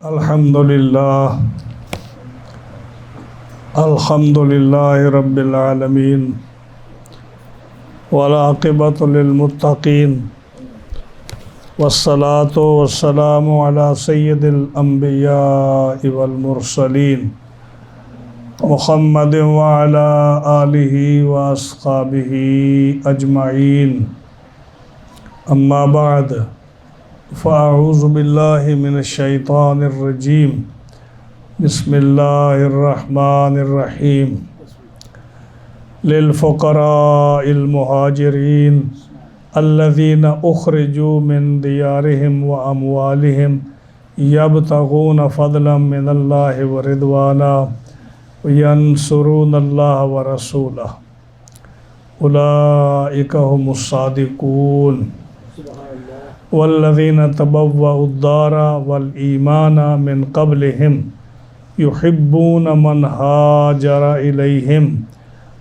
الحمد لله رب العالمين والعاقبة للمتقين والصلاة والسلام على سيد الأنبياء والمرسلين محمد وعلى آله وأصحابه أجمعين أما بعد فأعوذ بالله من الشيطان الرجيم بسم الله الرحمن الرحيم للفقراء المهاجرين الذين أخرجوا من ديارهم وأموالهم يبتغون فضلا من الله ورضوانا وينصرون الله ورسوله أولئك هم الصادقون والذين تبوأوا الدار والإيمان من قبلهم يحبون من هاجر إليهم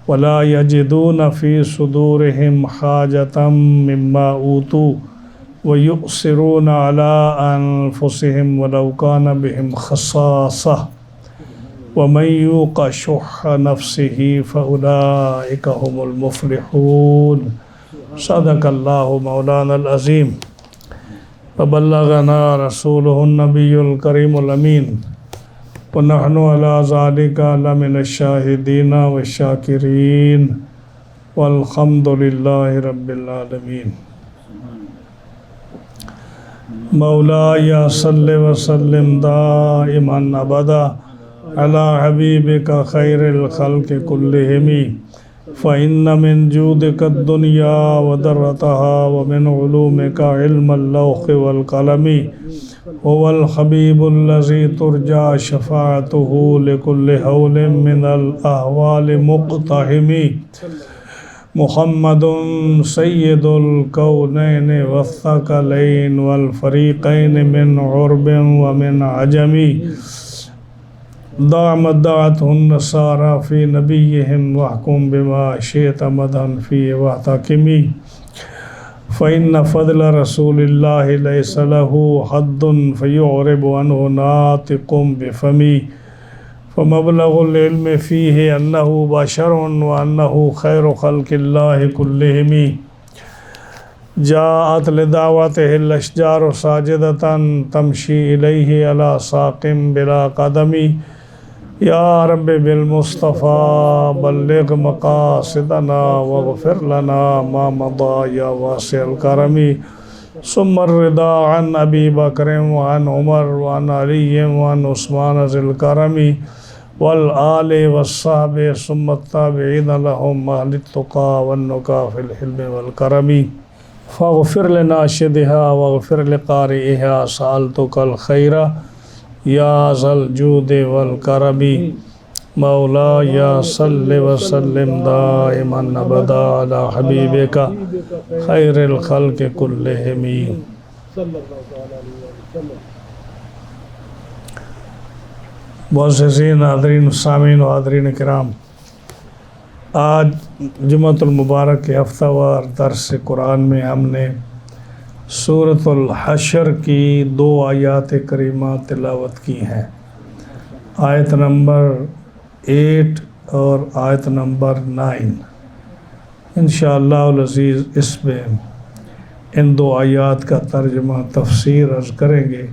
ولا يجدون في صدورهم حاجة مما أوتوا ويؤثرون على أنفسهم ولو كان بهم خصاصة ومن يوق شح نفسه فأولئك هم المفلحون صدق الله مولانا العظيم وبلغنا رسوله النبي الكريم الأمين ونحن على ذلك لمن الشاهدين والشاكرين والحمد لله رب العالمين مولاي صل وسلم دائما أبدا على حبيبك خير الخلق كلهم فإن من جودك الدنيا وذرتها ومن علومك علم اللوح والقلم هو الحبيب الذي ترجى شفاعته لكل هول من الأهوال مقتحم محمد سيد الكونين والثقلين والفريقين من عرب ومن عجم دعته النصارى في نبيهم واحكم بما شئت مدحا فيه واحتكمي فإن فضل رسول الله ليس له حد فيعرب عنه ناطق بفمي فمبلغ العلم فيه أنه بشر وأنه خير خلق الله كلهم جاءت لدعوته الأشجار ساجدة تمشي إليه على ساق بلا قدم یا رب بالمصطفى بلغ مقاصدنا واغفر لنا ما مضى یا واسع الکرم ثم الرضا عن ابی بکر وعن عمر وعن علی وعن عثمان ذی الکرم والآل والصحب ثم التابعین لهم اہل التقى والنقى في الحلم والکرم فاغفر لناشدها واغفر لقارئها سألتك الخير یا ذا الجود والکرم مولاي صل وسلم دائما ابدا على حبيبك خير الخلق كلهم معززین حاضرین سامعین و حاضرین کرام، آج جمعۃ المبارک کے ہفتہ وار درس قرآن میں ہم نے سورۃ الحشر کی 2 آیات کریمہ تلاوت کی ہیں، آیت نمبر 8 اور آیت نمبر 9۔ انشاءاللہ العزیز اس میں ان 2 آیات کا ترجمہ تفسیر عرض کریں گے۔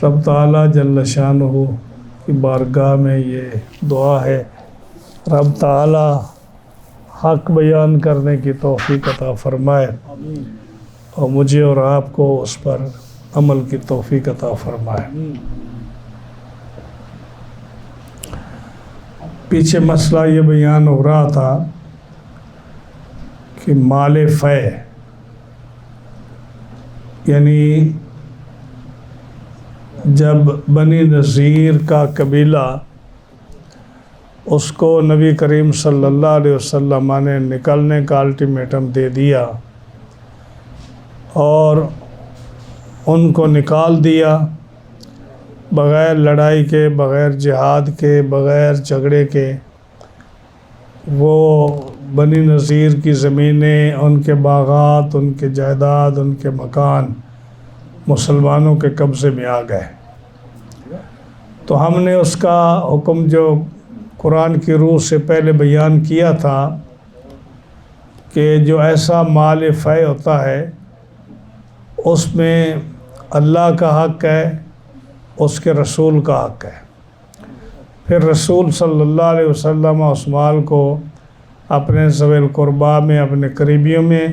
رب تعالیٰ جل شانہ کی بارگاہ میں یہ دعا ہے، رب تعالیٰ حق بیان کرنے کی توفیق عطا فرمائے اور مجھے اور آپ کو اس پر عمل کی توفیق عطا فرمائے۔ پیچھے مسئلہ یہ بیان ہو رہا تھا کہ مال فے یعنی جب بنی نذیر کا قبیلہ اس کو نبی کریم صلی اللہ علیہ وسلم نے نکلنے کا الٹیمیٹم دے دیا اور ان کو نکال دیا بغیر لڑائی کے، بغیر جہاد کے، بغیر جھگڑے کے، وہ بنی نذیر کی زمینیں، ان کے باغات، ان کے جائیداد، ان کے مکان مسلمانوں کے قبضے میں آ گئے۔ تو ہم نے اس کا حکم جو قرآن کی روح سے پہلے بیان کیا تھا کہ جو ایسا مال فے ہوتا ہے اس میں اللہ کا حق ہے، اس کے رسول کا حق ہے۔ پھر رسول صلی اللہ علیہ وسلم اس مال کو اپنے ذوی القربا میں، اپنے قریبیوں میں،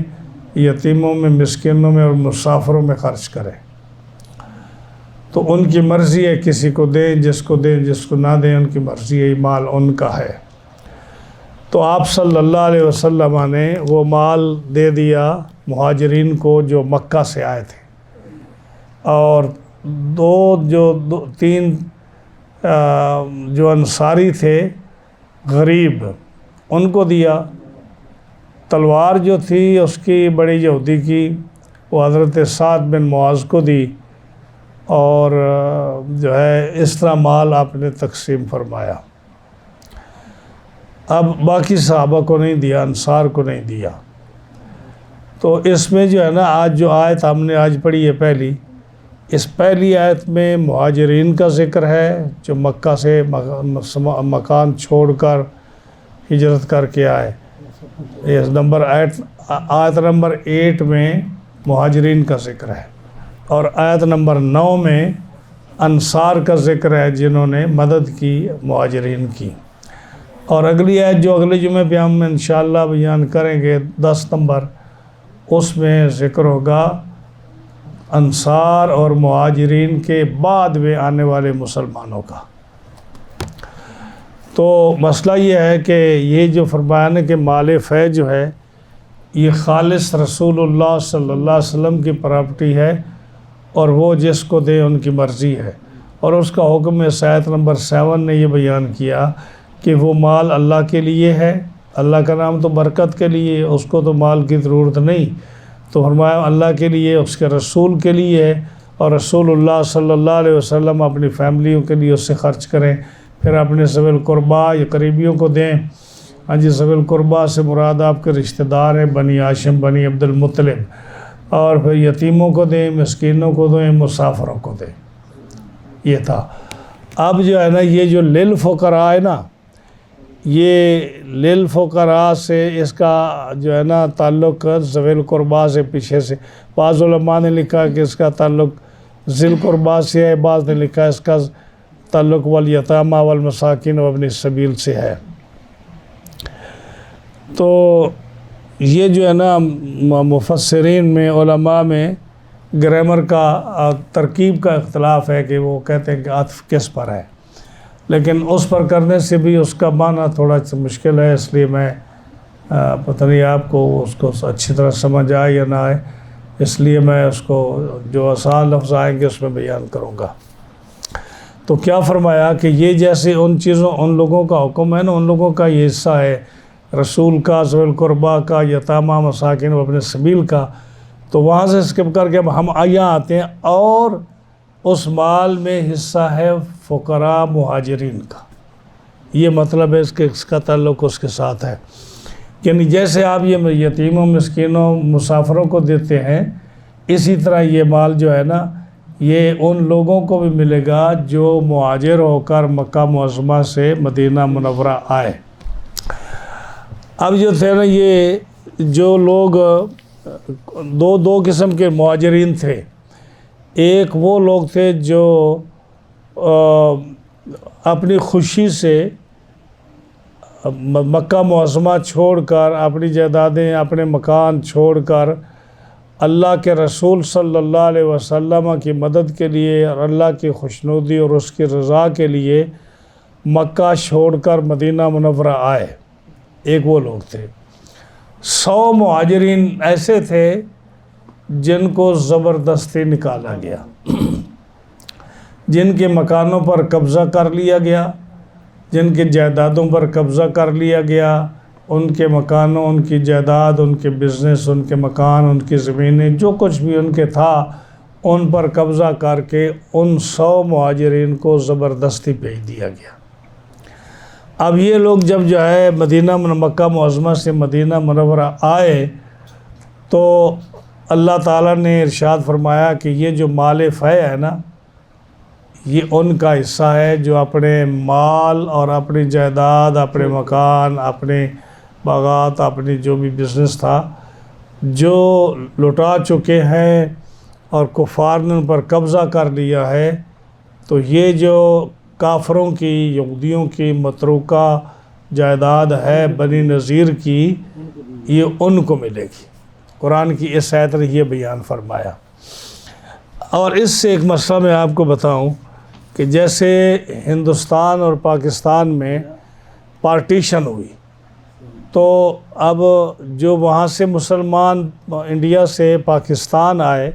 یتیموں میں، مسکینوں میں اور مسافروں میں خرچ کرے۔ تو ان کی مرضی ہے، کسی کو دیں، جس کو نہ دیں، ان کی مرضی ہے، مال ان کا ہے۔ تو آپ صلی اللہ علیہ وسلم نے وہ مال دے دیا مہاجرین کو جو مکہ سے آئے تھے، اور تین جو انصاری تھے غریب، ان کو دیا۔ تلوار جو تھی اس کی بڑی یہودی کی، وہ حضرت سعد بن معاذ کو دی، اور جو ہے اس طرح مال آپ نے تقسیم فرمایا۔ اب باقی صحابہ کو نہیں دیا، انصار کو نہیں دیا۔ تو اس میں جو ہے نا، آج جو آیت ہم نے آج پڑھی ہے پہلی، اس پہلی آیت میں مہاجرین کا ذکر ہے جو مکہ سے مکان چھوڑ کر ہجرت کر کے آئے۔ آیت نمبر 8 میں مہاجرین کا ذکر ہے، اور آیت نمبر 9 میں انصار کا ذکر ہے جنہوں نے مدد کی مہاجرین کی۔ اور اگلی آیت جو اگلے جمعے پہ ہم انشاءاللہ بیان کریں گے 10 نمبر، اس میں ذکر ہوگا انصار اور مہاجرین کے بعد میں آنے والے مسلمانوں کا۔ تو مسئلہ یہ ہے کہ یہ جو فرمایا نا کہ مال فے جو ہے یہ خالص رسول اللہ صلی اللہ علیہ وسلم کی پراپرٹی ہے، اور وہ جس کو دے ان کی مرضی ہے۔ اور اس کا حکم ہے، آیت نمبر 7 نے یہ بیان کیا کہ وہ مال اللہ کے لیے ہے، اللہ کا نام تو برکت کے لیے، اس کو تو مال کی ضرورت نہیں۔ تو فرمایا اللہ کے لیے، اس کے رسول کے لیے ہے، اور رسول اللہ صلی اللہ علیہ وسلم اپنی فیملیوں کے لیے اس سے خرچ کریں، پھر اپنے ذوی القربا یا قریبیوں کو دیں۔ ہاں جی، ذوی القربا سے مراد آپ کے رشتہ دار ہیں، بنی ہاشم، بنی عبد المطلب، اور پھر یتیموں کو دیں، مسکینوں کو دیں، مسافروں کو دیں۔ یہ تھا۔ اب جو ہے نا، یہ جو للفقراء ہے نا، یہ للفقراء سے اس کا جو ہے نا تعلق ذوی القربا سے پیچھے سے، بعض علماء نے لکھا کہ اس کا تعلق ذی القربا سے ہے، بعض نے لکھا اس کا تعلق والیتامى والمساکین وابن السبیل سے ہے۔ تو یہ جو ہے نا مفسرین میں، علماء میں گرامر کا ترکیب کا اختلاف ہے کہ وہ کہتے ہیں کہ عطف کس پر ہے، لیکن اس پر کرنے سے بھی اس کا معنی تھوڑا سا مشکل ہے، اس لیے میں پتہ نہیں آپ کو اس کو اچھی طرح سمجھ آئے یا نہ آئے، اس لیے میں اس کو جو آسان لفظ آئیں گے اس میں بیان کروں گا۔ تو کیا فرمایا کہ یہ جیسے ان چیزوں، ان لوگوں کا حکم ہے نا، ان لوگوں کا یہ حصہ ہے رسول کا، ذوی القربا کا، یتامى مساکین و ابن سبیل کا۔ تو وہاں سے اسکپ کر کے ہم یہاں آتے ہیں، اور اس مال میں حصہ ہے فقراء مہاجرین کا۔ یہ مطلب ہے اس کا تعلق اس کے ساتھ ہے، یعنی جیسے آپ یہ یتیموں، مسکینوں، مسافروں کو دیتے ہیں، اسی طرح یہ مال جو ہے نا یہ ان لوگوں کو بھی ملے گا جو مہاجر ہو کر مکہ معظمہ سے مدینہ منورہ آئے۔ اب جو تھے نا، یہ جو لوگ دو قسم کے مہاجرین تھے۔ ایک وہ لوگ تھے جو اپنی خوشی سے مکہ معظمہ چھوڑ کر، اپنی جائیدادیں، اپنے مکان چھوڑ کر اللہ کے رسول صلی اللہ علیہ وسلم کی مدد کے لیے اور اللہ کی خوشنودی اور اس کی رضا کے لیے مکہ چھوڑ کر مدینہ منورہ آئے۔ ایک وہ لوگ تھے۔ 100 مہاجرین ایسے تھے جن کو زبردستی نکالا گیا، جن کے مکانوں پر قبضہ کر لیا گیا، جن کے جائیدادوں پر قبضہ کر لیا گیا، ان کے مکانوں، ان کی جائیداد، ان کے بزنس، ان کے مکان، ان کی زمینیں، جو کچھ بھی ان کے تھا، ان پر قبضہ کر کے ان 100 مہاجرین کو زبردستی بھیج دیا گیا۔ اب یہ لوگ جب جو ہے مکہ معظمہ سے مدینہ منورہ آئے، تو اللہ تعالیٰ نے ارشاد فرمایا کہ یہ جو مال فے ہے نا، یہ ان کا حصہ ہے جو اپنے مال اور اپنی جائیداد، اپنے مکان، اپنے باغات، اپنی جو بھی بزنس تھا جو لٹا چکے ہیں اور کفار نے ان پر قبضہ کر لیا ہے، تو یہ جو کافروں کی، یہودیوں کی متروکہ جائیداد ہے بنی نذیر کی، یہ ان کو ملے گی۔ قرآن کی اس آیت نے یہ بیان فرمایا۔ اور اس سے ایک مسئلہ میں آپ کو بتاؤں کہ جیسے ہندوستان اور پاکستان میں پارٹیشن ہوئی، تو اب جو وہاں سے مسلمان انڈیا سے پاکستان آئے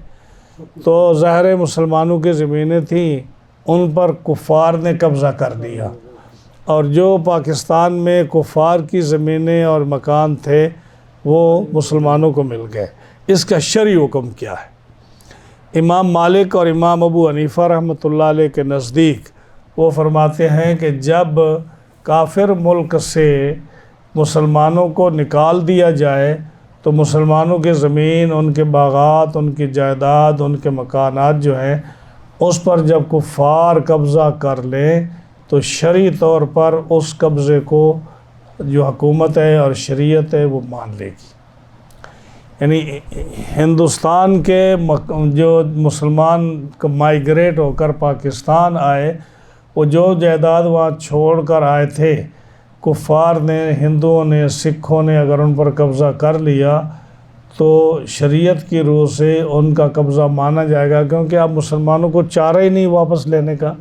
تو ظاہر مسلمانوں کی زمینیں تھیں، ان پر کفار نے قبضہ کر لیا، اور جو پاکستان میں کفار کی زمینیں اور مکان تھے وہ مسلمانوں کو مل گئے۔ اس کا شرعی حکم کیا ہے؟ امام مالک اور امام ابو حنیفہ رحمۃ اللہ علیہ کے نزدیک وہ فرماتے ہیں کہ جب کافر ملک سے مسلمانوں کو نکال دیا جائے تو مسلمانوں کی زمین، ان کے باغات، ان کی جائیداد، ان کے مکانات جو ہیں اس پر جب کفار قبضہ کر لیں تو شرعی طور پر اس قبضے کو جو حکومت ہے اور شریعت ہے وہ مان لے گی۔ یعنی ہندوستان کے جو مسلمان مائیگریٹ ہو کر پاکستان آئے، وہ جو جائیداد وہاں چھوڑ کر آئے تھے، کفار نے، ہندوؤں نے، سکھوں نے اگر ان پر قبضہ کر لیا تو شریعت کی روح سے ان کا قبضہ مانا جائے گا، کیونکہ اب مسلمانوں کو چارہ ہی نہیں واپس لینے کا۔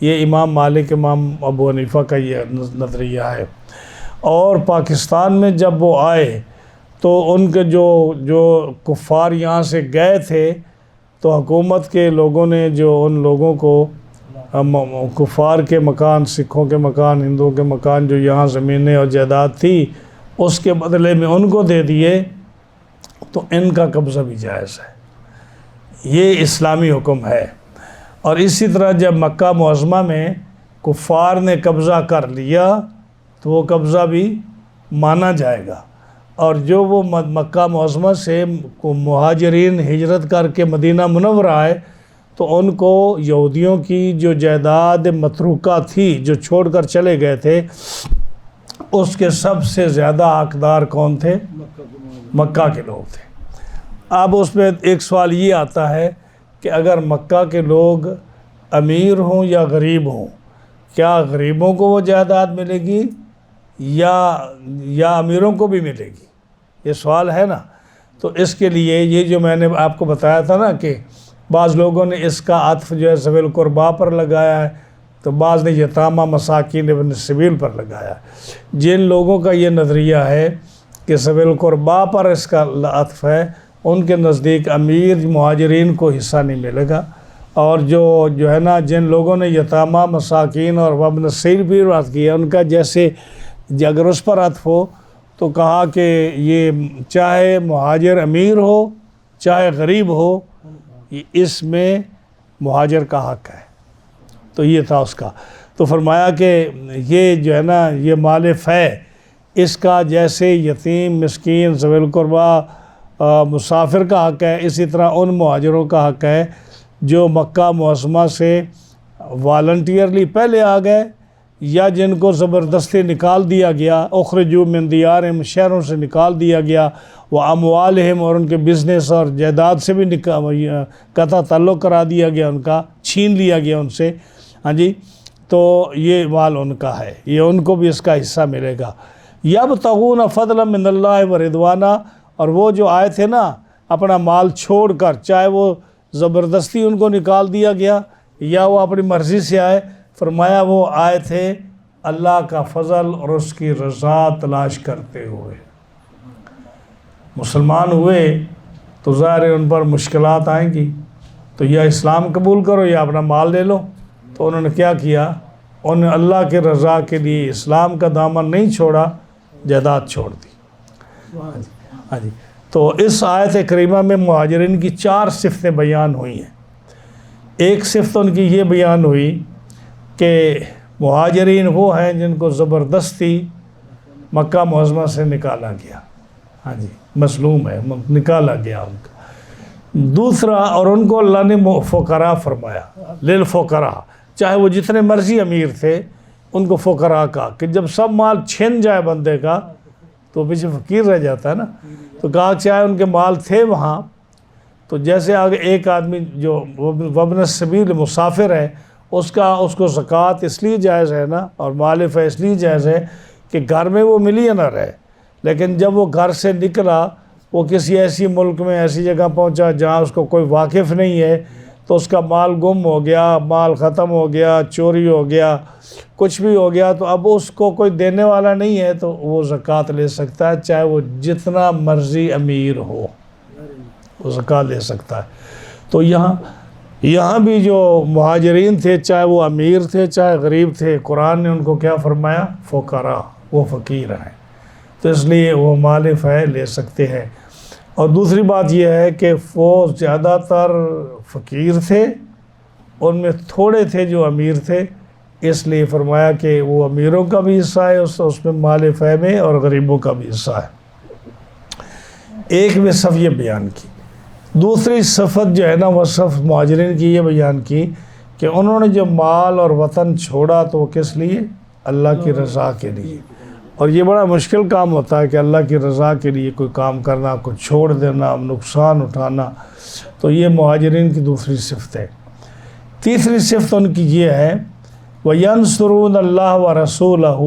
یہ امام مالک، امام ابو حنیفہ کا یہ نظریہ ہے۔ اور پاکستان میں جب وہ آئے تو ان کے جو کفار یہاں سے گئے تھے تو حکومت کے لوگوں نے جو ان لوگوں کو کفار کے مکان، سکھوں کے مکان، ہندوؤں کے مکان، جو یہاں زمینیں اور جائیداد تھی، اس کے بدلے میں ان کو دے دیے، تو ان کا قبضہ بھی جائز ہے۔ یہ اسلامی حکم ہے۔ اور اسی طرح جب مکہ معظمہ میں کفار نے قبضہ کر لیا تو وہ قبضہ بھی مانا جائے گا، اور جو وہ مکہ معظمہ سے مہاجرین ہجرت کر کے مدینہ منورہ آئے تو ان کو یہودیوں کی جو جائیداد متروکہ تھی جو چھوڑ کر چلے گئے تھے، اس کے سب سے زیادہ حقدار کون تھے؟ مکہ کے لوگ تھے۔ اب اس میں ایک سوال یہ آتا ہے کہ اگر مکہ کے لوگ امیر ہوں یا غریب ہوں، کیا غریبوں کو وہ جائیداد ملے گی یا امیروں کو بھی ملے گی؟ یہ سوال ہے نا۔ تو اس کے لیے یہ جو میں نے آپ کو بتایا تھا نا کہ بعض لوگوں نے اس کا عطف جو ہے ذوی القربا پر لگایا ہے، تو بعض نے یتامى مساکین ابن السبیل پر لگایا ہے۔ جن لوگوں کا یہ نظریہ ہے کہ ذوی القربا پر اس کا عطف ہے، ان کے نزدیک امیر مہاجرین کو حصہ نہیں ملے گا، اور جو ہے نا جن لوگوں نے یتامى مساکین اور ابن السبیل بھی بات کی ہے، ان کا جیسے اگر اس پر عطف ہو تو کہا کہ یہ چاہے مہاجر امیر ہو چاہے غریب ہو، اس میں مہاجر کا حق ہے۔ تو یہ تھا اس کا۔ تو فرمایا کہ یہ جو ہے نا یہ مال فے، اس کا جیسے یتیم، مسکین، ذوی القربا، مسافر کا حق ہے، اسی طرح ان مہاجروں کا حق ہے جو مکہ معظمہ سے والنٹیئرلی پہلے آ گئے یا جن کو زبردستی نکال دیا گیا، اخرجوا من دیارہم، شہروں سے نکال دیا گیا، واموالہم، اور ان کے بزنس اور جائیداد سے بھی قطع تعلق کرا دیا گیا، ان کا چھین لیا گیا ان سے، ہاں جی، تو یہ مال ان کا ہے، یہ ان کو بھی اس کا حصہ ملے گا۔ یبتغون فضلا من اللہ ورضوانا، اور وہ جو آئے تھے نا اپنا مال چھوڑ کر، چاہے وہ زبردستی ان کو نکال دیا گیا یا وہ اپنی مرضی سے آئے، فرمایا وہ آئے تھے اللہ کا فضل اور اس کی رضا تلاش کرتے ہوئے۔ مسلمان ہوئے تو ظاہر ان پر مشکلات آئیں گی، تو یا اسلام قبول کرو یا اپنا مال لے لو۔ تو انہوں نے کیا کیا؟ انہوں نے اللہ کے رضا کے لیے اسلام کا دامن نہیں چھوڑا، جائیداد چھوڑ دی۔ ہاں جی، تو اس آیت کریمہ میں مہاجرین کی 4 صفتیں بیان ہوئی ہیں۔ ایک صفت ان کی یہ بیان ہوئی کہ مہاجرین وہ ہیں جن کو زبردستی مکہ معظمہ سے نکالا گیا، ہاں جی، مظلوم ہے، نکالا گیا ان کا۔ دوسرا، اور ان کو اللہ نے فقراء فرمایا، للفقراء، چاہے وہ جتنے مرضی امیر تھے ان کو فقراء کہا، کہ جب سب مال چھن جائے بندے کا تو پیچھے فقیر رہ جاتا ہے نا، تو کہا چاہے ان کے مال تھے وہاں، تو جیسے آگے ایک آدمی جو وابن السبیل مسافر ہے، اس کو زکوٰۃ اس لیے جائز ہے نا، اور مال فہ اس لیے جائز ہے کہ گھر میں وہ ملینر ہے، لیکن جب وہ گھر سے نکلا، وہ کسی ایسی ملک میں ایسی جگہ پہنچا جہاں اس کو کوئی واقف نہیں ہے، تو اس کا مال گم ہو گیا، مال ختم ہو گیا، چوری ہو گیا، کچھ بھی ہو گیا، تو اب اس کو کوئی دینے والا نہیں ہے، تو وہ زکوٰۃ لے سکتا ہے، چاہے وہ جتنا مرضی امیر ہو، وہ زکوٰۃ لے سکتا ہے۔ تو یہاں بھی جو مہاجرین تھے، چاہے وہ امیر تھے چاہے غریب تھے، قرآن نے ان کو کیا فرمایا؟ فقراء، وہ فقیر ہیں، تو اس لیے وہ مال فہ لے سکتے ہیں۔ اور دوسری بات یہ ہے کہ وہ زیادہ تر فقیر تھے، ان میں تھوڑے تھے جو امیر تھے، اس لیے فرمایا کہ وہ امیروں کا بھی حصہ ہے اس میں مال فہ میں، اور غریبوں کا بھی حصہ ہے۔ ایک میں صف یہ بیان کی، دوسری صفت جو ہے نا وہ صف مہاجرین کی یہ بیان کی کہ انہوں نے جو مال اور وطن چھوڑا تو وہ کس لیے؟ اللہ کی رضا کے لیے۔ اور یہ بڑا مشکل کام ہوتا ہے کہ اللہ کی رضا کے لیے کوئی کام کرنا، کوئی چھوڑ دینا، نقصان اٹھانا، تو یہ مہاجرین کی دوسری صفت ہے۔ تیسری صفت ان کی یہ ہے، وَيَنْصُرُونَ اللَّهَ وَرَسُولَهُ،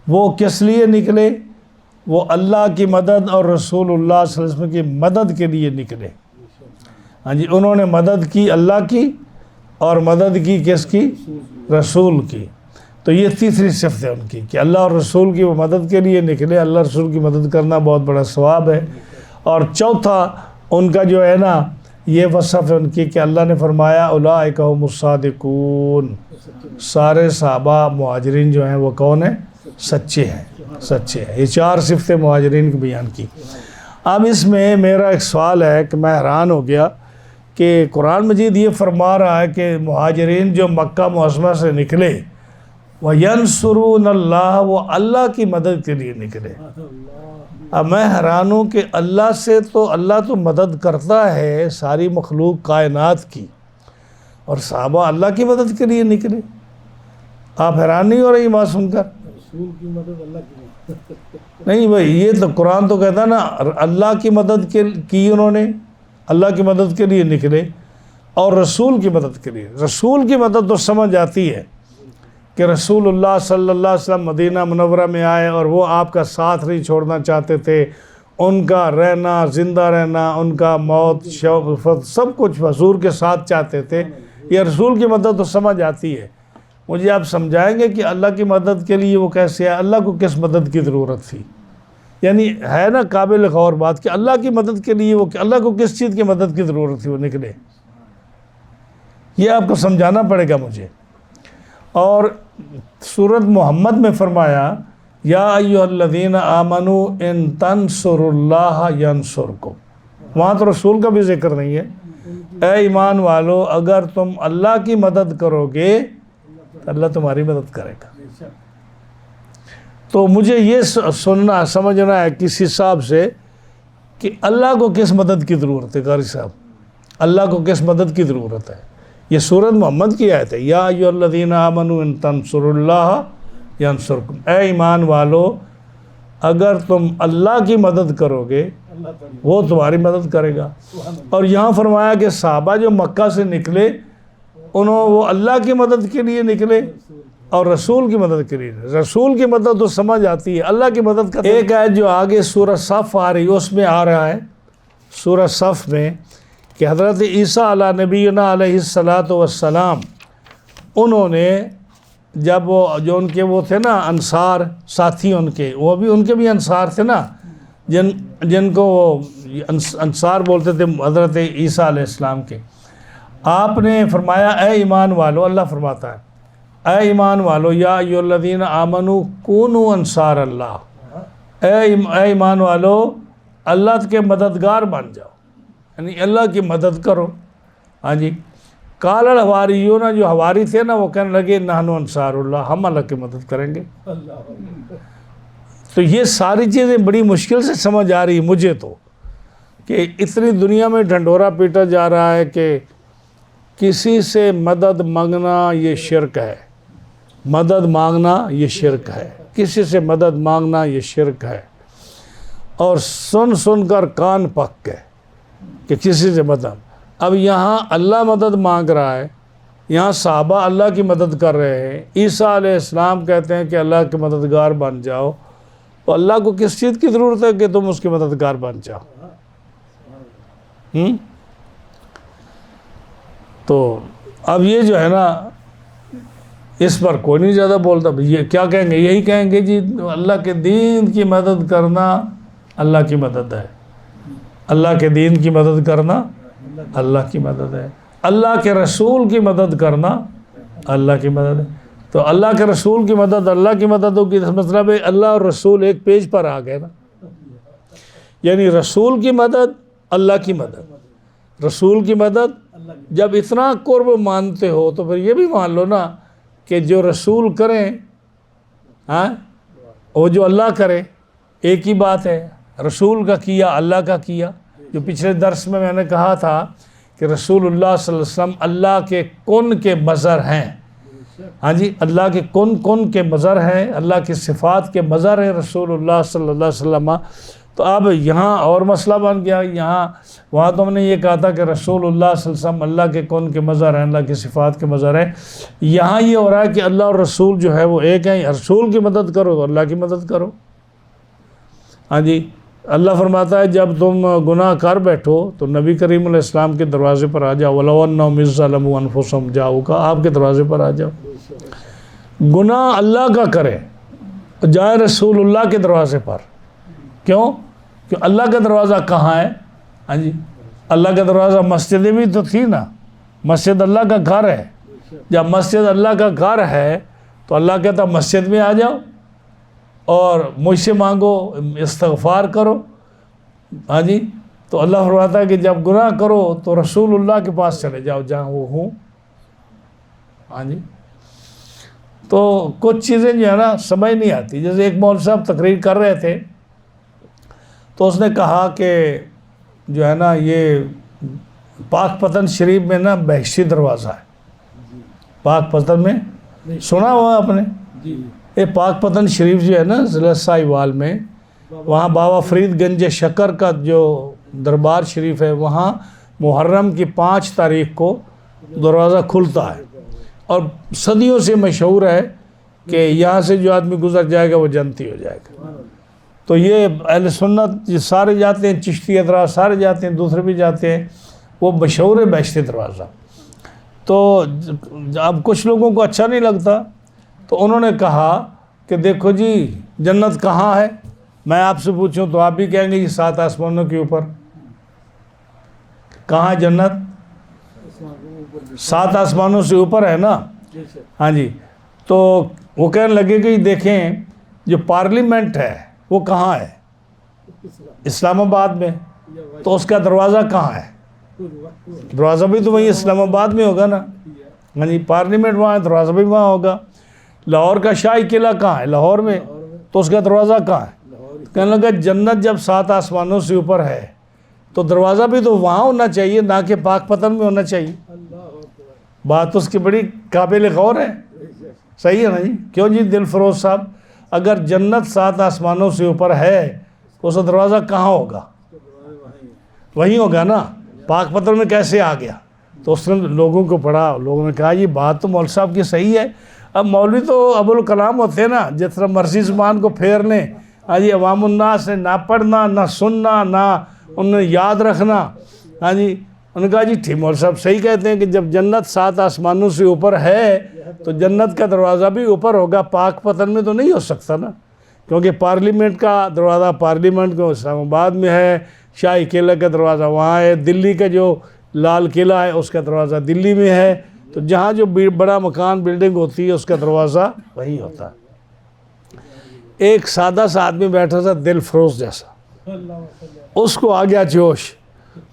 وہ کس لیے نکلے؟ وہ اللہ کی مدد اور رسول اللہ صلی اللہ علیہ وسلم کی مدد کے لیے نکلے۔ ہاں جی، انہوں نے مدد کی اللہ کی، اور مدد کی کس کی؟ رسول کی۔ تو یہ تیسری صفت ہے ان کی کہ اللہ اور رسول کی وہ مدد کے لیے نکلے، اللہ رسول کی مدد کرنا بہت بڑا ثواب ہے۔ اور چوتھا ان کا جو ہے نا یہ وصف ہے ان کی کہ اللہ نے فرمایا اولئک هم الصادقون، سارے صحابہ مہاجرین جو ہیں وہ کون ہیں؟ سچے ہیں، سچے ہیں۔ یہ چار صفتیں مہاجرین کی بیان کی۔ اب اس میں میرا ایک سوال ہے کہ میں حیران ہو گیا کہ قرآن مجید یہ فرما رہا ہے کہ مہاجرین جو مکہ معظمہ سے نکلے، وَيَنْصُرُونَ اللَّهَ، وہ اللہ کی مدد کے لیے نکلے۔ اب میں حیران ہوں کہ اللہ تو مدد کرتا ہے ساری مخلوق کائنات کی، اور صحابہ اللہ کی مدد کے لیے نکلے۔ آپ حیران نہیں ہو رہی بات سن کر؟ رسول کی مدد اللہ کی مدد نہیں بھائی، یہ تو قرآن تو کہتا ہے نا اللہ کی مدد کی انہوں نے، اللہ کی مدد کے لیے نکلے، اور رسول کی مدد کے لیے۔ رسول کی مدد تو سمجھ آتی ہے کہ رسول اللہ صلی اللہ علیہ وسلم مدینہ منورہ میں آئے اور وہ آپ کا ساتھ نہیں چھوڑنا چاہتے تھے، ان کا رہنا، زندہ رہنا، ان کا موت، شوفت، سب کچھ حضور کے ساتھ چاہتے تھے۔ یہ رسول کی مدد تو سمجھ آتی ہے۔ مجھے آپ سمجھائیں گے کہ اللہ کی مدد کے لیے وہ کیسے ہے؟ اللہ کو کس مدد کی ضرورت تھی؟ یعنی ہے نا قابل غور بات کہ اللہ کی مدد کے لیے اللہ کو کس چیز کی مدد کی ضرورت تھی وہ نکلے؟ یہ آپ کو سمجھانا پڑے گا مجھے۔ اور سورۃ محمد میں فرمایا یا ایھا الذین آمنوا ان تنصروا اللہ ینصرکم، وہاں تو رسول کا بھی ذکر نہیں ہے۔ اے ایمان والو، اگر تم اللہ کی مدد کرو گے تو اللہ تمہاری مدد کرے گا۔ تو مجھے یہ سمجھنا ہے کسی حساب سے کہ اللہ کو کس مدد کی ضرورت ہے؟ قاری صاحب، اللہ کو کس مدد کی ضرورت ہے؟ یہ سورۃ محمد کی آیت ہے، یا ایھا الذین آمنوا ان تنصروا اللہ ینصرکم، اے ایمان والو اگر تم اللہ کی مدد کرو گے وہ تمہاری مدد کرے گا۔ اور یہاں فرمایا کہ صحابہ جو مکہ سے نکلے وہ اللہ کی مدد کے لیے نکلے اور رسول کی مدد کے لیے۔ رسول کی مدد تو سمجھ آتی ہے، اللہ کی مدد کا ایک آیت جو آگے سورہ صف آ رہی اس میں آ رہا ہے، سورہ صف میں، کہ حضرت عیسیٰ علیہ نبینا علیہ الصلاۃ والسلام، انہوں نے جب جو ان کے وہ تھے نا انصار ساتھی، ان کے بھی انصار تھے نا، جن کو وہ انصار بولتے تھے حضرت عیسیٰ علیہ السلام کے، آپ نے فرمایا اے ایمان والو، اللہ فرماتا ہے اے ایمان والو یا ایھا الذین آمنوا کونوا انصار اللہ، اے ایمان والو اللہ کے مددگار بن جاؤ، یعنی اللہ کی مدد کرو۔ ہاں جی، قال الحواریون، جو حواری تھے نا وہ کہنے لگے نحن انصار اللہ، ہم اللہ کی مدد کریں گے۔ تو یہ ساری چیزیں بڑی مشکل سے سمجھ آ رہی مجھے تو، کہ اتنی دنیا میں ڈھنڈورا پیٹا جا رہا ہے کہ کسی سے مدد مانگنا یہ شرک ہے، مدد مانگنا یہ شرک ہے، کسی سے مدد مانگنا یہ شرک ہے، اور سن سن کر کان پک گئے کہ کسی سے مدد۔ اب یہاں اللہ مدد مانگ رہا ہے، یہاں صحابہ اللہ کی مدد کر رہے ہیں، عیسیٰ علیہ السلام کہتے ہیں کہ اللہ کے مددگار بن جاؤ، تو اللہ کو کس چیز کی ضرورت ہے کہ تم اس کے مددگار بن جاؤ؟ تو اب یہ جو ہے نا، اس پر کوئی نہیں زیادہ بولتا۔ یہ کیا کہیں گے؟ یہی کہیں گے جی اللہ کے دین کی مدد کرنا اللہ کی مدد ہے، اللہ کے دین کی مدد کرنا اللہ کی مدد ہے، اللہ کے رسول کی مدد کرنا اللہ کی مدد ہے۔ تو اللہ کے رسول کی مدد اللہ کی مدد ہوگی، مطلب ہے اللہ اور رسول ایک پیج پر آ گئے نا، یعنی رسول کی مدد اللہ کی مدد، رسول کی مدد۔ جب اتنا قرب مانتے ہو تو پھر یہ بھی مان لو نا کہ جو رسول کریں وہ جو اللہ کرے ایک ہی بات ہے، رسول کا کیا اللہ کا کیا۔ جو پچھلے درس میں نے کہا تھا کہ رسول اللہ صلی اللہ علیہ وسلم اللہ کے کن کے مظہر ہیں، ہاں جی، اللہ کے کن کے مظہر ہیں، اللہ کی صفات کے مظہر ہیں رسول اللہ صلی اللہ علیہ وسلم۔ تو اب یہاں اور مسئلہ بن گیا، وہاں تو ہم نے یہ کہا تھا کہ رسول اللہ صلی اللہ علیہ وسلم اللہ کے کن کے مظہر ہیں، اللہ کی صفات کے مظہر ہیں۔ یہاں یہ ہو رہا ہے کہ اللہ اور رسول جو ہے وہ ایک ہیں، رسول کی مدد کرو تو اللہ کی مدد کرو۔ ہاں جی، اللہ فرماتا ہے جب تم گناہ کر بیٹھو تو نبی کریم علیہ السلام کے دروازے پر آ جاؤ، وَلَوْ أَنَّهُمْ إِذْ ظَلَمُوا أَنفُسَهُمْ جاؤکا، آپ کے دروازے پر آ جاؤ۔ گناہ اللہ کا کرے جائے رسول اللہ کے دروازے پر، کیوں؟ کہ اللہ کا دروازہ کہاں ہے؟ ہاں جی، اللہ کا دروازہ مسجد بھی تو تھی نا، مسجد اللہ کا گھر ہے۔ جب مسجد اللہ کا گھر ہے تو اللہ کہتا مسجد میں آ جاؤ اور مجھ سے مانگو، استغفار کرو۔ ہاں جی، تو اللہ فرماتا ہے کہ جب گناہ کرو تو رسول اللہ کے پاس چلے جاؤ جہاں وہ ہوں۔ ہاں جی، تو کچھ چیزیں جو ہے نا سمجھ نہیں آتی۔ جیسے ایک مولوی صاحب تقریر کر رہے تھے تو اس نے کہا کہ جو ہے نا یہ پاک پتن شریف میں نا بہشتی دروازہ ہے، پاک پتن میں سنا ہوا آپ نے؟ یہ پاک پتن شریف جو ہے نا ضلع ساہیوال میں، وہاں بابا فرید گنج شکر کا جو دربار شریف ہے، وہاں محرم کی 5 تاریخ کو دروازہ کھلتا ہے، اور صدیوں سے مشہور ہے کہ یہاں سے جو آدمی گزر جائے گا وہ جنتی ہو جائے گا۔ تو یہ اہل سنت یہ سارے جاتے ہیں، چشتی حضرات سارے جاتے ہیں، دوسرے بھی جاتے ہیں، وہ مشہور ہے بہشتی دروازہ۔ تو اب کچھ لوگوں کو اچھا نہیں لگتا تو انہوں نے کہا کہ دیکھو جی جنت کہاں ہے؟ میں آپ سے پوچھوں تو آپ بھی کہیں گے یہ 7 آسمانوں کے اوپر۔ کہاں جنت؟ 7 آسمانوں سے اوپر ہے نا۔ ہاں جی، تو وہ کہنے لگے کہ دیکھیں جو پارلیمنٹ ہے وہ کہاں ہے؟ اسلام آباد میں، تو اس کا دروازہ کہاں ہے؟ دروازہ بھی تو وہیں اسلام آباد میں ہوگا نا۔ ہاں جی، پارلیمنٹ وہاں ہے، دروازہ بھی وہاں ہوگا۔ لاہور کا شاہی قلعہ کہاں ہے؟ لاہور میں، تو اس کا دروازہ کہاں ہے؟ کہنے لگا جنت جب 7 آسمانوں سے اوپر ہے تو دروازہ بھی تو وہاں ہونا چاہیے، نہ کہ پاک پتن میں ہونا چاہیے۔ بات اس کی بڑی قابل غور ہے، صحیح ہے نا جی؟ کیوں جی دل فروز صاحب، اگر جنت 7 آسمانوں سے اوپر ہے تو اس کا دروازہ کہاں ہوگا؟ وہیں ہوگا نا۔ پاک پتن میں کیسے آ گیا؟ تو اس نے لوگوں کو پڑھا، لوگوں نے کہا یہ بات تو مولوی صاحب کی صحیح ہے۔ اب مولوی تو ابوالکلام ہوتے ہیں نا، جس طرح مرضی زبان کو پھیر لیں۔ ہاں جی، عوام الناس نے نہ پڑھنا نہ سننا نہ انہیں یاد رکھنا۔ ہاں جی، انہوں نے کہا جی ٹھیک، مولوی صاحب صحیح کہتے ہیں کہ جب جنت 7 آسمانوں سے اوپر ہے تو جنت کا دروازہ بھی اوپر ہوگا، پاک پتن میں تو نہیں ہو سکتا نا، کیونکہ پارلیمنٹ کا دروازہ پارلیمنٹ کو اسلام آباد میں ہے، شاہی قلعہ کا دروازہ وہاں ہے، دلی کا جو لال قلعہ ہے اس کا دروازہ دلی میں ہے، تو جہاں جو بڑا مکان بلڈنگ ہوتی ہے اس کا دروازہ وہی ہوتا ہے۔ ایک سادہ سا آدمی بیٹھا تھا دل فروز جیسا، اس کو آ گیا جوش۔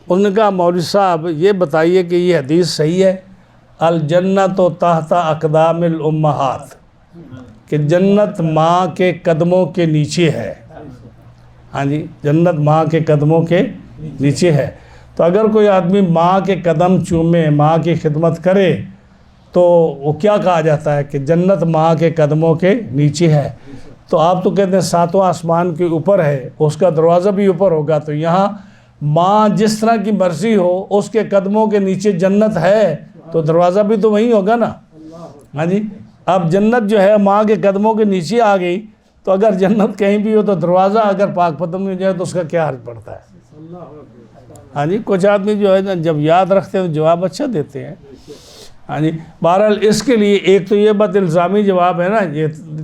اس نے کہا مولوی صاحب یہ بتائیے کہ یہ حدیث صحیح ہے، الجنت تحت اقدام الامہات، کہ جنت ماں کے قدموں کے نیچے ہے۔ ہاں جی، جنت ماں کے قدموں کے نیچے ہے۔ تو اگر کوئی آدمی ماں کے قدم چومے، ماں کی خدمت کرے، تو وہ کیا کہا جاتا ہے کہ جنت ماں کے قدموں کے نیچے ہے۔ تو آپ تو کہتے ہیں ساتواں آسمان کے اوپر ہے، اس کا دروازہ بھی اوپر ہوگا، تو یہاں ماں جس طرح کی مرضی ہو اس کے قدموں کے نیچے جنت ہے، تو دروازہ بھی تو وہیں ہوگا نا۔ ہاں جی، اب جنت جو ہے ماں کے قدموں کے نیچے آ گئی، تو اگر جنت کہیں بھی ہو تو دروازہ اگر پاک پتن میں جائے تو اس کا کیا حرج پڑتا ہے۔ ہاں جی، کچھ آدمی جو ہے نا جب یاد رکھتے ہیں تو جواب اچھا دیتے ہیں۔ ہاں جی، بہرحال اس کے لیے ایک تو یہ بات الزامی جواب ہے نا،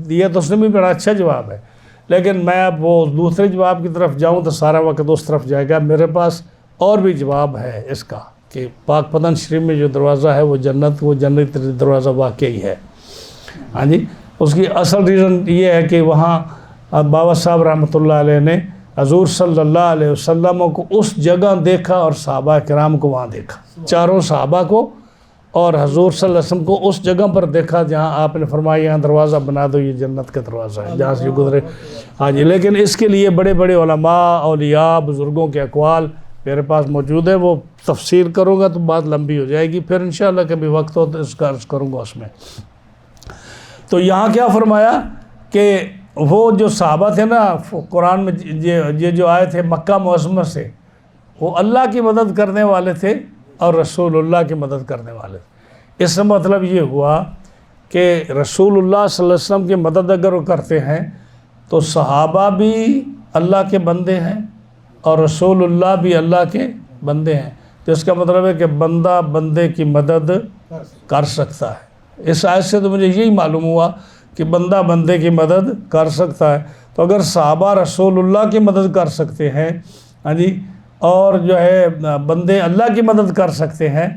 یہ تو اس نے بھی بڑا اچھا جواب ہے، لیکن میں اب وہ دوسرے جواب کی طرف جاؤں تو سارا وقت اس طرف جائے گا۔ میرے پاس اور بھی جواب ہے اس کا کہ پاک پتن شریف میں جو دروازہ ہے وہ جنت دروازہ واقعی ہے۔ ہاں جی، اس کی اصل ریزن یہ ہے کہ وہاں بابا صاحب رحمۃ اللہ علیہ نے حضور صلی اللہ علیہ وسلم کو اس جگہ دیکھا اور صحابہ کرام کو وہاں دیکھا، چاروں صحابہ کو اور حضور صلی اللہ علیہ وسلم کو اس جگہ پر دیکھا جہاں آپ نے فرمایا یہاں دروازہ بنا دو، یہ جنت کا دروازہ ہے جہاں سے گزرے۔ ہاں جی، لیکن اس کے لیے بڑے بڑے علماء، اولیاء، بزرگوں کے اقوال میرے پاس موجود ہے، وہ تفسیر کروں گا تو بات لمبی ہو جائے گی، پھر انشاءاللہ کبھی وقت ہو تو اس کا عرض کروں گا اس میں۔ تو یہاں کیا فرمایا کہ وہ جو صحابہ تھے نا قرآن میں یہ جو آئے تھے مکہ معظمہ سے، وہ اللہ کی مدد کرنے والے تھے اور رسول اللہ کی مدد کرنے والے تھے۔ اس کا مطلب یہ ہوا کہ رسول اللہ صلی اللہ علیہ وسلم کی مدد اگر وہ کرتے ہیں تو صحابہ بھی اللہ کے بندے ہیں اور رسول اللہ بھی اللہ کے بندے ہیں، تو اس کا مطلب ہے کہ بندہ بندے کی مدد کر سکتا ہے۔ اس آیت سے تو مجھے یہی معلوم ہوا کہ بندہ بندے کی مدد کر سکتا ہے۔ تو اگر صحابہ رسول اللہ کی مدد کر سکتے ہیں، ہاں جی، اور جو ہے بندے اللہ کی مدد کر سکتے ہیں،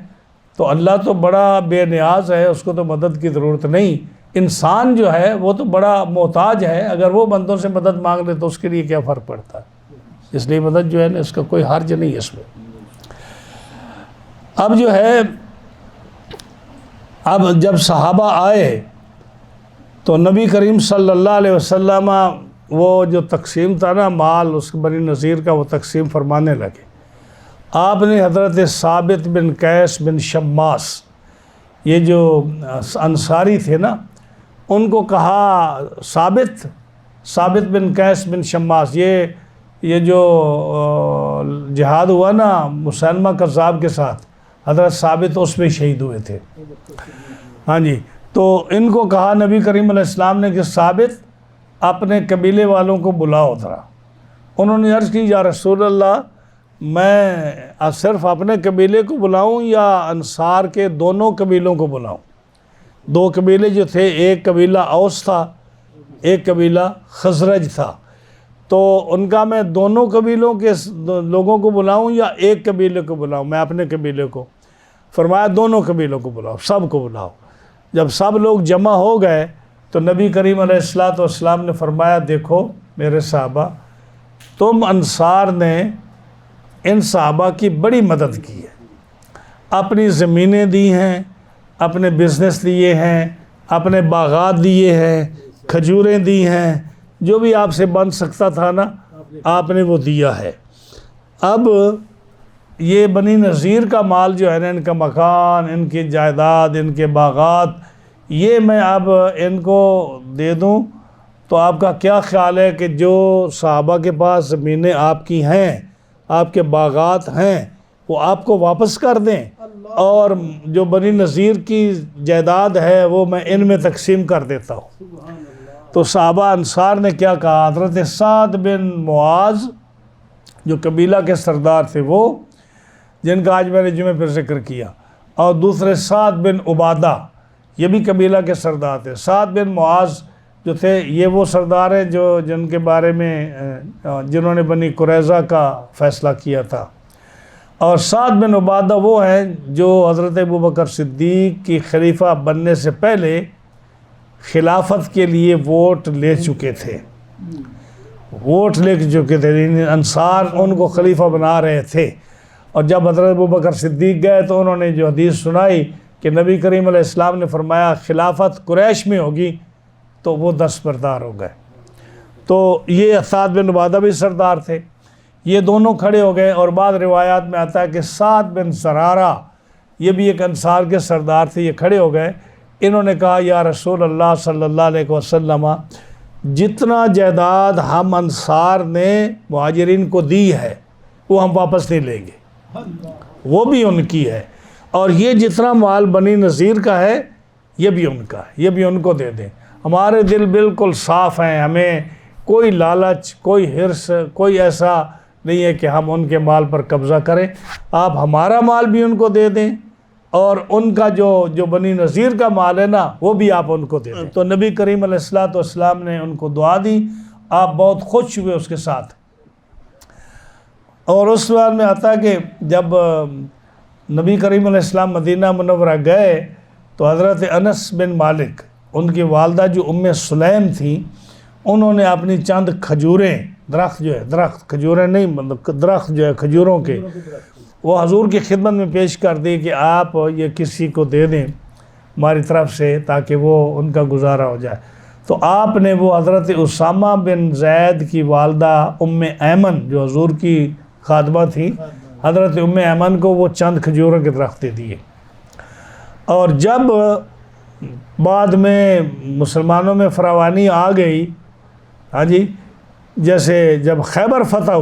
تو اللہ تو بڑا بے نیاز ہے، اس کو تو مدد کی ضرورت نہیں۔ انسان جو ہے وہ تو بڑا محتاج ہے، اگر وہ بندوں سے مدد مانگ لے تو اس کے لیے کیا فرق پڑتا ہے۔ اس لیے مدد جو ہے نا اس کا کوئی حرج نہیں ہے اس میں۔ اب جو ہے اب جب صحابہ آئے تو نبی کریم صلی اللہ علیہ وسلم وہ جو تقسیم تھا نا مال اس بنی نذیر کا، وہ تقسیم فرمانے لگے۔ آپ نے حضرت ثابت بن قیس بن شماس، یہ جو انصاری تھے نا، ان کو کہا ثابت بن قیس بن شماس، یہ جو جہاد ہوا نا مسلمہ کذاب کے ساتھ، حضرت ثابت اس میں شہید ہوئے تھے۔ ہاں جی، تو ان کو کہا نبی کریم علیہ السلام نے کہ ثابت اپنے قبیلے والوں کو بلاؤ ذرا۔ انہوں نے عرض کی یا رسول اللہ، میں صرف اپنے قبیلے کو بلاؤں یا انصار کے دونوں قبیلوں کو بلاؤں؟ دو قبیلے جو تھے، ایک قبیلہ اوس تھا، ایک قبیلہ خزرج تھا، تو ان کا میں دونوں قبیلوں کے لوگوں کو بلاؤں یا ایک قبیلے کو بلاؤں؟ میں اپنے قبیلے کو۔ فرمایا دونوں قبیلوں کو بلاؤ، سب کو بلاؤ۔ جب سب لوگ جمع ہو گئے تو نبی کریم علیہ السلام نے فرمایا دیکھو میرے صحابہ، تم انصار نے ان صحابہ کی بڑی مدد کی ہے، اپنی زمینیں دی ہیں، اپنے بزنس دیے ہیں، اپنے باغات دیے ہیں، کھجوریں دی ہیں، جو بھی آپ سے بن سکتا تھا نا آپ نے وہ دیا ہے۔ اب یہ بنی نذیر کا مال جو ہے نا، ان کا مکان، ان کی جائیداد، ان کے باغات، یہ میں اب ان کو دے دوں تو آپ کا کیا خیال ہے کہ جو صحابہ کے پاس زمینیں آپ کی ہیں، آپ کے باغات ہیں، وہ آپ کو واپس کر دیں اور جو بنی نذیر کی جائیداد ہے وہ میں ان میں تقسیم کر دیتا ہوں؟ تو صحابہ انصار نے کیا کہا؟ حضرت سعد بن معاذ جو قبیلہ کے سردار تھے، وہ جن کا آج میں نے جمعہ پر ذکر کیا، اور دوسرے سعد بن عبادہ، یہ بھی قبیلہ کے سردار تھے۔ سعد بن معاذ جو تھے یہ وہ سردار ہیں جن کے بارے میں جنہوں نے بنی قریظہ کا فیصلہ کیا تھا، اور سعد بن عبادہ وہ ہیں جو حضرت ابوبکر صدیق کی خلیفہ بننے سے پہلے خلافت کے لیے ووٹ لے چکے تھے، یعنی انصار ان کو خلیفہ بنا رہے تھے، اور جب حضرت ابوبکر صدیق گئے تو انہوں نے جو حدیث سنائی کہ نبی کریم علیہ السلام نے فرمایا خلافت قریش میں ہوگی، تو وہ دستبردار ہو گئے۔ تو یہ سعد بن عبادہ بھی سردار تھے، یہ دونوں کھڑے ہو گئے، اور بعض روایات میں آتا ہے کہ سعد بن زرارہ، یہ بھی ایک انصار کے سردار تھے، یہ کھڑے ہو گئے، انہوں نے کہا یا رسول اللہ صلی اللہ علیہ وسلم، جتنا جائیداد ہم انصار نے مہاجرین کو دی ہے وہ ہم واپس نہیں لیں گے، وہ بھی ان کی ہے، اور یہ جتنا مال بنی نذیر کا ہے یہ بھی ان کا ہے، یہ بھی ان کو دے دیں۔ ہمارے دل بالکل صاف ہیں، ہمیں کوئی لالچ، کوئی حرص، کوئی ایسا نہیں ہے کہ ہم ان کے مال پر قبضہ کریں، آپ ہمارا مال بھی ان کو دے دیں، اور ان کا جو بنی نذیر کا مال ہے نا وہ بھی آپ ان کو دے دیں۔ تو نبی کریم علیہ الصلوۃ والسلام نے ان کو دعا دی، آپ بہت خوش ہوئے اس کے ساتھ۔ اور اس بار میں آتا ہے کہ جب نبی کریم علیہ السلام مدینہ منورہ گئے تو حضرت انس بن مالک، ان کی والدہ جو ام سلیم تھیں، انہوں نے اپنی چند کھجوریں، درخت کھجوریں نہیں، مطلب درخت جو ہے کھجوروں کے، وہ حضور کی خدمت میں پیش کر دی کہ آپ یہ کسی کو دے دیں ہماری طرف سے تاکہ وہ ان کا گزارہ ہو جائے۔ تو آپ نے وہ حضرت اسامہ بن زید کی والدہ ام ایمن، جو حضور کی خادمہ تھی، حضرت ام ایمن کو وہ چند کھجوروں کے درخت دے دیے۔ اور جب بعد میں مسلمانوں میں فراوانی آ گئی، ہاں جی، جیسے جب خیبر فتح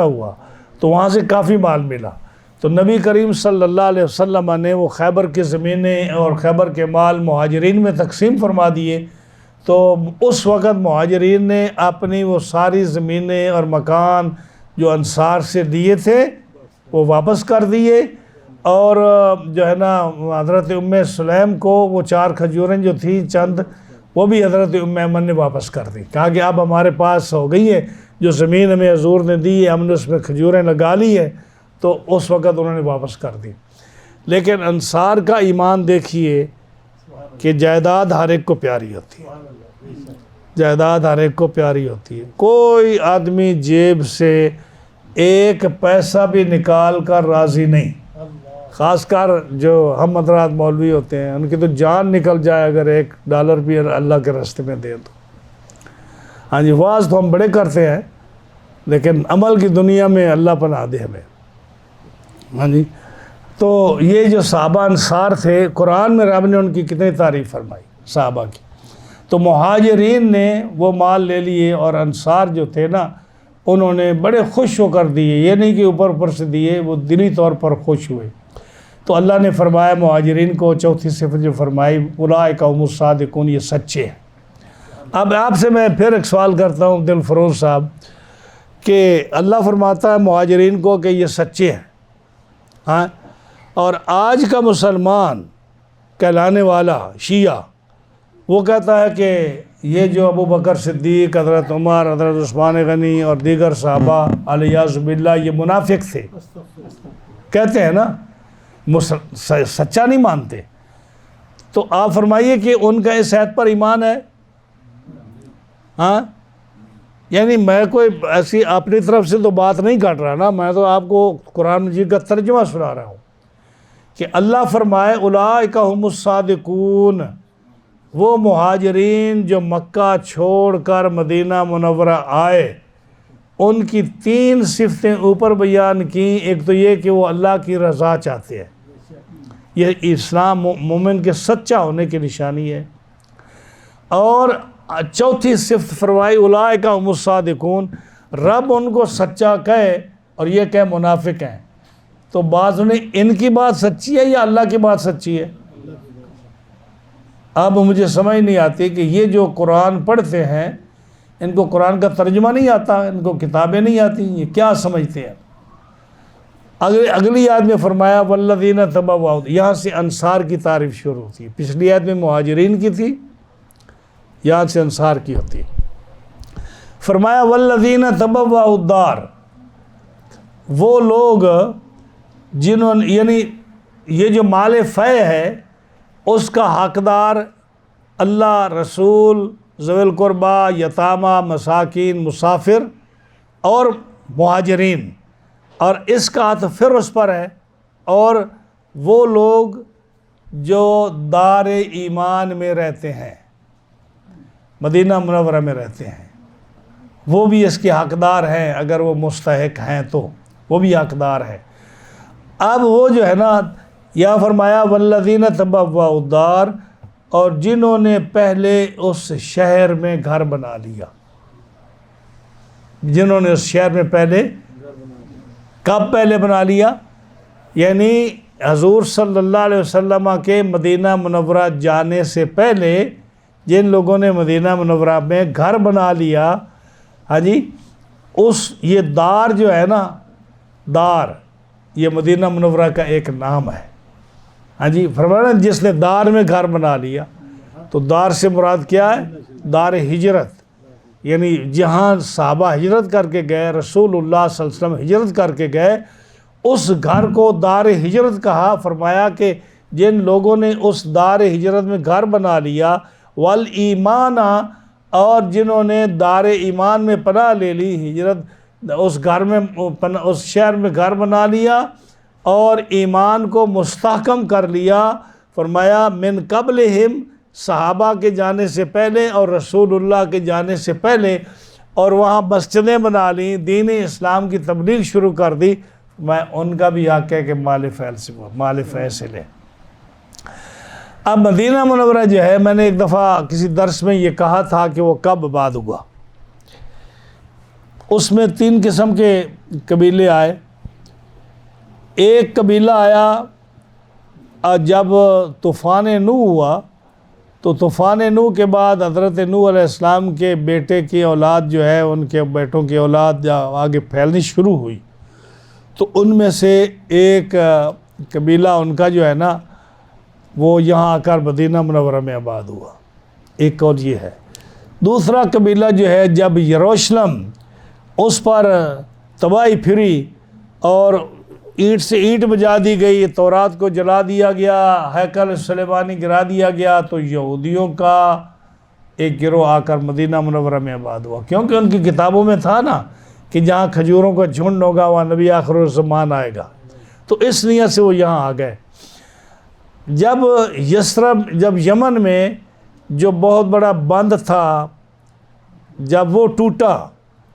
ہوا تو وہاں سے کافی مال ملا، تو نبی کریم صلی اللہ علیہ وسلم نے وہ خیبر کی زمینیں اور خیبر کے مال مہاجرین میں تقسیم فرما دیے۔ تو اس وقت مہاجرین نے اپنی وہ ساری زمینیں اور مکان جو انصار سے دیے تھے وہ واپس کر دیے، اور جو ہے نا حضرت ام سلیم کو وہ 4 کھجوریں جو تھیں چند، وہ بھی حضرت ام ایمن نے واپس کر دی، کہا کہ اب ہمارے پاس ہو گئی ہے جو زمین ہمیں حضور نے دی ہے، ہم نے اس میں کھجوریں لگا لی ہے، تو اس وقت انہوں نے واپس کر دی۔ لیکن انصار کا ایمان دیکھیے کہ جائیداد ہر ایک کو پیاری ہوتی ہے، جائیداد ہر ایک کو پیاری ہوتی ہے، کوئی آدمی جیب سے ایک پیسہ بھی نکال کر راضی نہیں، خاص کر جو ہم حضرات مولوی ہوتے ہیں، ان کی تو جان نکل جائے اگر $1 بھی اللہ کے راستے میں دیں تو۔ ہاں جی، واعظ تو ہم بڑے کرتے ہیں لیکن عمل کی دنیا میں اللہ پناہ دے ہمیں۔ ہاں جی، تو یہ جو صحابہ انصار تھے، قرآن میں رب نے ان کی کتنی تعریف فرمائی صحابہ کی۔ تو مہاجرین نے وہ مال لے لیے، اور انصار جو تھے نا انہوں نے بڑے خوش ہو کر دیے، یہ نہیں کہ اوپر سے دیے، وہ دلی طور پر خوش ہوئے۔ تو اللہ نے فرمایا مہاجرین کو چوتھی صفت جو فرمائی، اولئک هم الصادقون، یہ سچے ہیں۔ اب آپ سے میں پھر ایک سوال کرتا ہوں دل فروز صاحب، کہ اللہ فرماتا ہے مہاجرین کو کہ یہ سچے ہیں، ہاں، اور آج کا مسلمان کہلانے والا شیعہ وہ کہتا ہے کہ یہ جو ابو بکر صدیق، حضرت عمر، حضرت عثمان غنی اور دیگر صحابہ علیہ باللہ یہ منافق تھے، کہتے ہیں نا، سچا نہیں مانتے۔ تو آپ فرمائیے کہ ان کا اس عہد پر ایمان ہے؟ ہاں، یعنی میں کوئی ایسی اپنی طرف سے تو بات نہیں کر رہا نا، میں تو آپ کو قرآن مجید کا ترجمہ سنا رہا ہوں کہ اللہ فرمائے اولئک هم الصادقون، وہ مہاجرین جو مکہ چھوڑ کر مدینہ منورہ آئے، ان کی 3 صفتیں اوپر بیان کی۔ ایک تو یہ کہ وہ اللہ کی رضا چاہتے ہیں، یہ اسلام مومن کے سچا ہونے کی نشانی ہے، اور چوتھی صفت فرمائی اولئک هم الصادقون، رب ان کو سچا کہے اور یہ کہ منافق ہیں۔ تو بعض نے ان کی بات سچی ہے یا اللہ کی بات سچی ہے؟ اب مجھے سمجھ نہیں آتی کہ یہ جو قرآن پڑھتے ہیں ان کو قرآن کا ترجمہ نہیں آتا، ان کو کتابیں نہیں آتی، یہ کیا سمجھتے ہیں؟ اگلی آیت میں فرمایا والذین تبوؤا، یہاں سے انصار کی تعریف شروع ہوتی ہے، پچھلی آیت میں مہاجرین کی تھی، یہاں سے انصار کی ہوتی ہے۔ فرمایا والذین تبوؤا الدار، وہ لوگ جنہوں نے، یعنی یہ جو مال فے ہے اس کا حقدار اللہ، رسول، ذوی القربہ، یتامہ، مساکین، مسافر اور مہاجرین، اور اس کا ہاتھ پھر اس پر ہے، اور وہ لوگ جو دار ایمان میں رہتے ہیں، مدینہ منورہ میں رہتے ہیں، وہ بھی اس کے حقدار ہیں، اگر وہ مستحق ہیں تو وہ بھی حقدار ہیں۔ اب وہ جو ہے نا، یا فرمایا والذین تبوأوا الدار، اور جنہوں نے پہلے اس شہر میں گھر بنا لیا، جنہوں نے اس شہر میں پہلے کب پہلے بنا لیا، یعنی حضور صلی اللہ علیہ وسلم کے مدینہ منورہ جانے سے پہلے جن لوگوں نے مدینہ منورہ میں گھر بنا لیا، ہاں جی، یہ دار جو ہے نا، دار یہ مدینہ منورہ کا ایک نام ہے، ہاں جی، فرمایا جس نے دار میں گھر بنا لیا، تو دار سے مراد کیا ہے؟ دار ہجرت، یعنی جہاں صحابہ ہجرت کر کے گئے، رسول اللہ صلی اللہ علیہ وسلم ہجرت کر کے گئے، اس گھر کو دار ہجرت کہا۔ فرمایا کہ جن لوگوں نے اس دار ہجرت میں گھر بنا لیا، والایمان، اور جنہوں نے دار ایمان میں پناہ لے لی، ہجرت اس گھر میں اس شہر میں گھر بنا لیا اور ایمان کو مستحکم کر لیا، فرمایا من قبلہم، صحابہ کے جانے سے پہلے اور رسول اللہ کے جانے سے پہلے، اور وہاں مسجدیں بنا لیں، دین اسلام کی تبلیغ شروع کر دی، میں ان کا بھی حق ہے کہ مال فیل سے لیں۔ اب مدینہ منورہ جو ہے، میں نے ایک دفعہ کسی درس میں یہ کہا تھا کہ وہ کب آباد ہوا۔ اس میں 3 قسم کے قبیلے آئے۔ ایک قبیلہ آیا جب طوفان نوح ہوا، تو طوفان نوح کے بعد حضرت نوح علیہ السلام کے بیٹے کی اولاد جو ہے، ان کے بیٹوں کی اولاد آگے پھیلنی شروع ہوئی، تو ان میں سے ایک قبیلہ ان کا جو ہے نا، وہ یہاں آ کر مدینہ منورہ میں آباد ہوا، ایک اور یہ ہے۔ دوسرا قبیلہ جو ہے، جب یروشلم اس پر تباہی پھری اور اینٹ سے اینٹ بجا دی گئی، تورات کو جلا دیا گیا، ہیکل سلیمانی گرا دیا گیا، تو یہودیوں کا ایک گروہ آ کر مدینہ منورہ میں آباد ہوا، کیونکہ ان کی کتابوں میں تھا نا کہ جہاں کھجوروں کا جھنڈ ہوگا وہاں نبی آخر الزمان آئے گا، تو اس نیت سے وہ یہاں آ گئے۔ جب یمن میں جو بہت بڑا بند تھا، جب وہ ٹوٹا،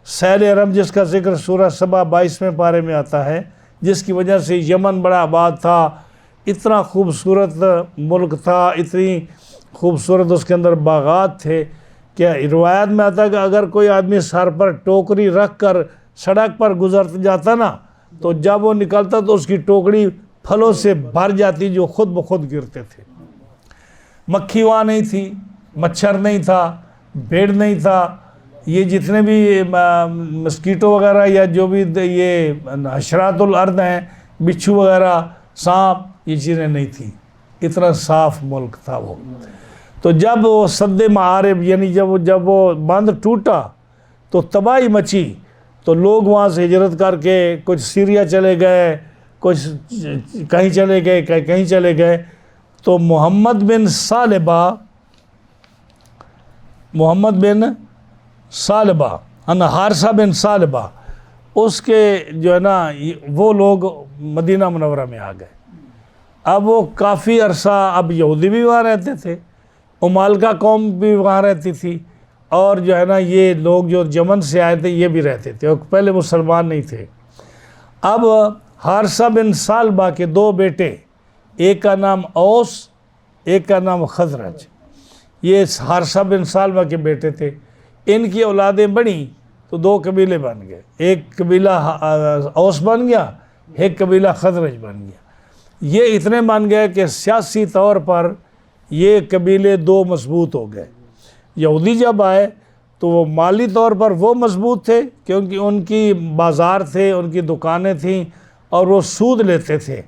سیل ارم جس کا ذکر سورہ سبا 22ویں پارے میں آتا ہے، جس کی وجہ سے یمن بڑا آباد تھا، اتنا خوبصورت ملک تھا، اتنی خوبصورت اس کے اندر باغات تھے کہ روایت میں آتا ہے کہ اگر کوئی آدمی سر پر ٹوکری رکھ کر سڑک پر گزر جاتا نا، تو جب وہ نکلتا تو اس کی ٹوکری پھلوں سے بھر جاتی جو خود بخود گرتے تھے۔ مکھی وہاں نہیں تھی، مچھر نہیں تھا، بھیڑ نہیں تھا، یہ جتنے بھی مسکیٹو وغیرہ یا جو بھی یہ حشرات الارض ہیں، بچھو وغیرہ، سانپ، یہ چیزیں نہیں تھیں، اتنا صاف ملک تھا وہ۔ تو جب وہ سد معارب، یعنی جب وہ بند ٹوٹا تو تباہی مچی، تو لوگ وہاں سے ہجرت کر کے کچھ سیریا چلے گئے، کچھ کہیں چلے گئے، کہیں چلے گئے، تو محمد بن صالبہ حارثہ بن صالبہ، اس کے جو ہے نا، وہ لوگ مدینہ منورہ میں آ گئے۔ اب وہ کافی عرصہ، اب یہودی بھی وہاں رہتے تھے، امالکا قوم بھی وہاں رہتی تھی، اور جو ہے نا یہ لوگ جو یمن سے آئے تھے یہ بھی رہتے تھے، اور پہلے مسلمان نہیں تھے۔ اب حارثہ بن صالبہ کے 2 بیٹے، ایک کا نام اوس، ایک کا نام خزرج، یہ حارثہ بن صالبہ کے بیٹے تھے۔ ان کی اولادیں بڑھیں تو 2 قبیلے بن گئے، ایک قبیلہ اوس بن گیا، ایک قبیلہ خزرج بن گیا۔ یہ اتنے بن گئے کہ سیاسی طور پر یہ قبیلے 2 مضبوط ہو گئے۔ یہودی جب آئے تو وہ مالی طور پر وہ مضبوط تھے، کیونکہ ان کی بازار تھے، ان کی دکانیں تھیں، اور وہ سود لیتے تھے،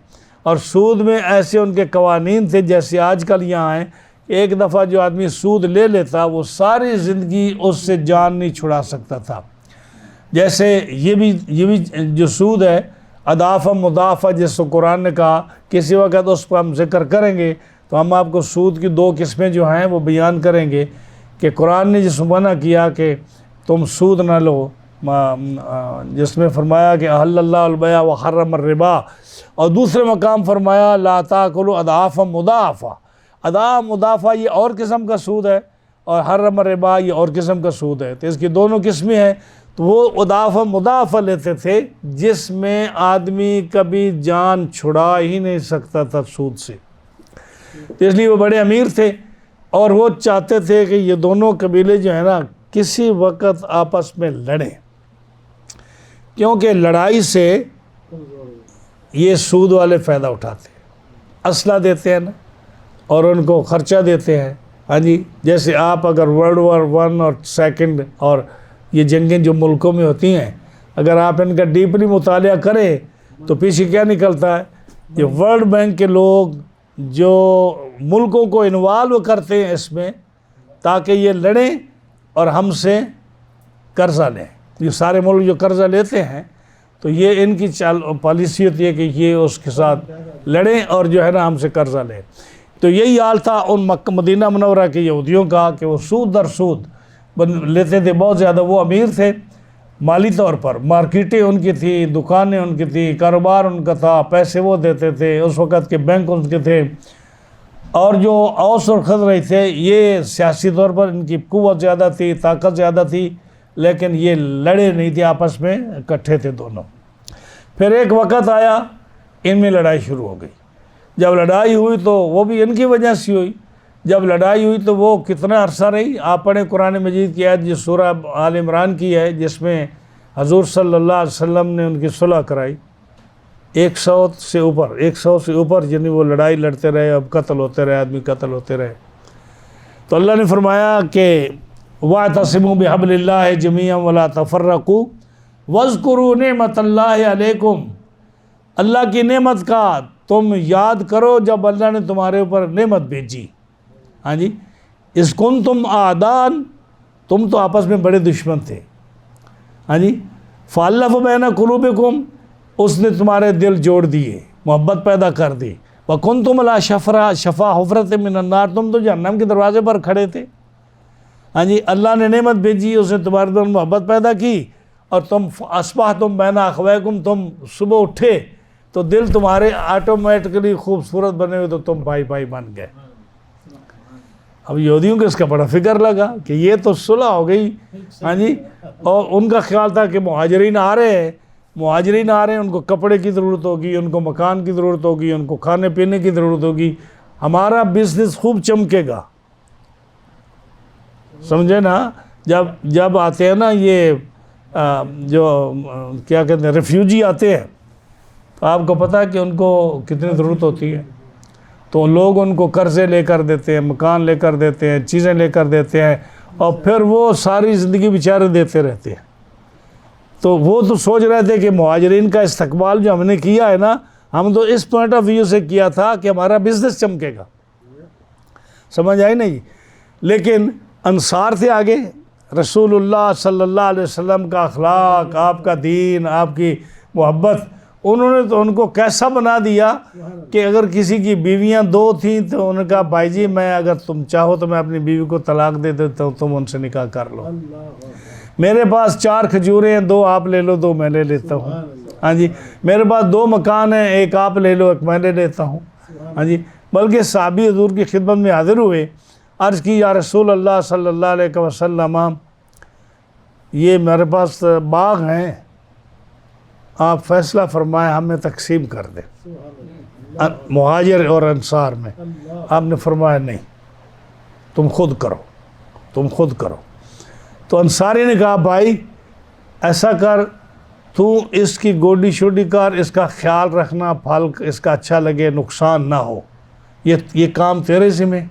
اور سود میں ایسے ان کے قوانین تھے جیسے آج کل یہاں ہیں، ایک دفعہ جو آدمی سود لے لیتا وہ ساری زندگی اس سے جان نہیں چھڑا سکتا تھا۔ جیسے یہ بھی جو سود ہے، اضافہ مضافہ، جس کو قرآن نے کہا، کسی وقت اس پر ہم ذکر کریں گے تو ہم آپ کو سود کی 2 قسمیں جو ہیں وہ بیان کریں گے، کہ قرآن نے جس منع کیا کہ تم سود نہ لو، جس میں فرمایا کہ احل اللہ البیع وحرم الربا، اور دوسرے مقام فرمایا لا تاکلوا اضعافا مضاعفہ۔ اضعاف مضاعفہ یہ اور قسم کا سود ہے، اور حرم الربا یہ اور قسم کا سود ہے، تو اس کی دونوں قسمیں ہیں۔ تو وہ اضافہ مضافہ لیتے تھے جس میں آدمی کبھی جان چھڑا ہی نہیں سکتا تھا سود سے، تو اس لیے وہ بڑے امیر تھے اور وہ چاہتے تھے کہ یہ دونوں قبیلے جو ہیں نا کسی وقت آپس میں لڑیں، کیونکہ لڑائی سے یہ سود والے فائدہ اٹھاتے ہیں، اسلحہ دیتے ہیں نا اور ان کو خرچہ دیتے ہیں۔ ہاں جی، جیسے آپ اگر ورلڈ وار 1 اور 2 اور یہ جنگیں جو ملکوں میں ہوتی ہیں، اگر آپ ان کا ڈیپلی مطالعہ کریں تو پیچھے کیا نکلتا ہے، یہ ورلڈ بینک کے لوگ جو ملکوں کو انوالو کرتے ہیں اس میں تاکہ یہ لڑیں اور ہم سے قرضہ لیں۔ یہ سارے ملک جو قرضہ لیتے ہیں تو یہ ان کی پالیسی ہوتی ہے کہ یہ اس کے ساتھ لڑیں اور جو ہے نا ہم سے قرضہ لیں۔ تو یہی حال تھا ان مدینہ منورہ کے یہودیوں کا کہ وہ سود در سود لیتے تھے، بہت زیادہ وہ امیر تھے مالی طور پر، مارکیٹیں ان کی تھی، دکانیں ان کی تھی، کاروبار ان کا تھا، پیسے وہ دیتے تھے، اس وقت کے بینک ان کے تھے۔ اور جو اوس اور خزرج تھے یہ سیاسی طور پر ان کی قوت زیادہ تھی، طاقت زیادہ تھی، لیکن یہ لڑے نہیں تھے آپس میں، اکٹھے تھے دونوں۔ پھر ایک وقت آیا ان میں لڑائی شروع ہو گئی، جب لڑائی ہوئی تو وہ بھی ان کی وجہ سے ہوئی۔ جب لڑائی ہوئی تو وہ کتنا عرصہ رہی، آپ پڑھیں قرآن مجید کی آیت جو سورہ آل عمران کی ہے جس میں حضور صلی اللہ علیہ وسلم نے ان کی صلح کرائی، 100 سے اوپر یعنی وہ لڑائی لڑتے رہے، اب قتل ہوتے رہے، آدمی قتل ہوتے رہے۔ تو اللہ نے فرمایا کہ وَاعْتَصِمُوا بِحَبْلِ اللَّهِ جَمِيعًا وَلَا تَفَرَّقُوا وَاذْكُرُوا نِعْمَةَ اللَّهِ عَلَيْكُمْ، اللہ کی نعمت کا تم یاد کرو جب اللہ نے تمہارے اوپر نعمت بھیجی۔ ہاں جی، اِذْ كُنْتُمْ أَعْدَاءً، تم تو آپس میں بڑے دشمن تھے۔ ہاں جی، فَأَلَّفَ بَيْنَ قُلُوبِكُمْ، اس نے تمہارے دل جوڑ دیے، محبت پیدا کر دی۔ وَكُنْتُمْ عَلَىٰ شَفَا حُفْرَةٍ مِّنَ النَّارِ، تم تو جہنم کے دروازے پر کھڑے تھے۔ ہاں جی، اللہ نے نعمت بھیجی، اس نے تمہارے دل محبت پیدا کی، اور تم اصبحتم بین اخویکم، تم صبح اٹھے تو دل تمہارے آٹومیٹکلی خوبصورت بنے ہوئے تو تم بھائی بھائی بن گئے۔ اب یہودیوں کو اس کا بڑا فکر لگا کہ یہ تو صلح ہو گئی۔ ہاں جی، اور ان کا خیال تھا کہ مہاجرین آ رہے ہیں، ان کو کپڑے کی ضرورت ہوگی، ان کو مکان کی ضرورت ہوگی، ان کو کھانے پینے کی ضرورت ہوگی، ہمارا بزنس خوب چمکے گا۔ سمجھے نا، جب آتے ہیں نا یہ جو کیا کہتے ہیں ریفیوجی آتے ہیں تو آپ کو پتہ ہے کہ ان کو کتنی ضرورت ہوتی ہے، تو لوگ ان کو قرضے لے کر دیتے ہیں، مکان لے کر دیتے ہیں، چیزیں لے کر دیتے ہیں، اور پھر وہ ساری زندگی بیچارے دیتے رہتے ہیں۔ تو وہ تو سوچ رہے تھے کہ مہاجرین کا استقبال جو ہم نے کیا ہے نا، ہم تو اس پوائنٹ آف ویو سے کیا تھا کہ ہمارا بزنس چمکے گا۔ سمجھ آئی نہیں؟ لیکن انصار تھے آگے، رسول اللہ صلی اللہ علیہ وسلم کا اخلاق، آپ کا دین، آپ کی محبت، انہوں نے تو ان کو کیسا بنا دیا کہ اگر کسی کی بیویاں 2 تھیں تو انہوں نے کہا بھائی جی میں اگر تم چاہو تو میں اپنی بیوی کو طلاق دے دیتا ہوں، تم ان سے نکاح کر لو۔ میرے پاس 4 کھجوریں ہیں، 2 آپ لے لو، 2 میں لے لیتا ہوں۔ ہاں جی، میرے پاس 2 مکان ہیں، 1 آپ لے لو، 1 میں لے لیتا ہوں۔ ہاں جی، بلکہ صحابی حضور کی خدمت میں حاضر ہوئے، عرض کی یا رسول اللہ صلی اللہ علیہ وسلم، یہ میرے پاس باغ ہیں، آپ فیصلہ فرمائیں ہمیں تقسیم کر دیں مہاجر اور انصار میں۔ آپ نے فرمایا نہیں، تم خود کرو۔ تو انصاری نے کہا بھائی ایسا کر، تو اس کی گوڈی شوڈی کر، اس کا خیال رکھنا، پھل اس کا اچھا لگے، نقصان نہ ہو، یہ کام تیرے ذمہ،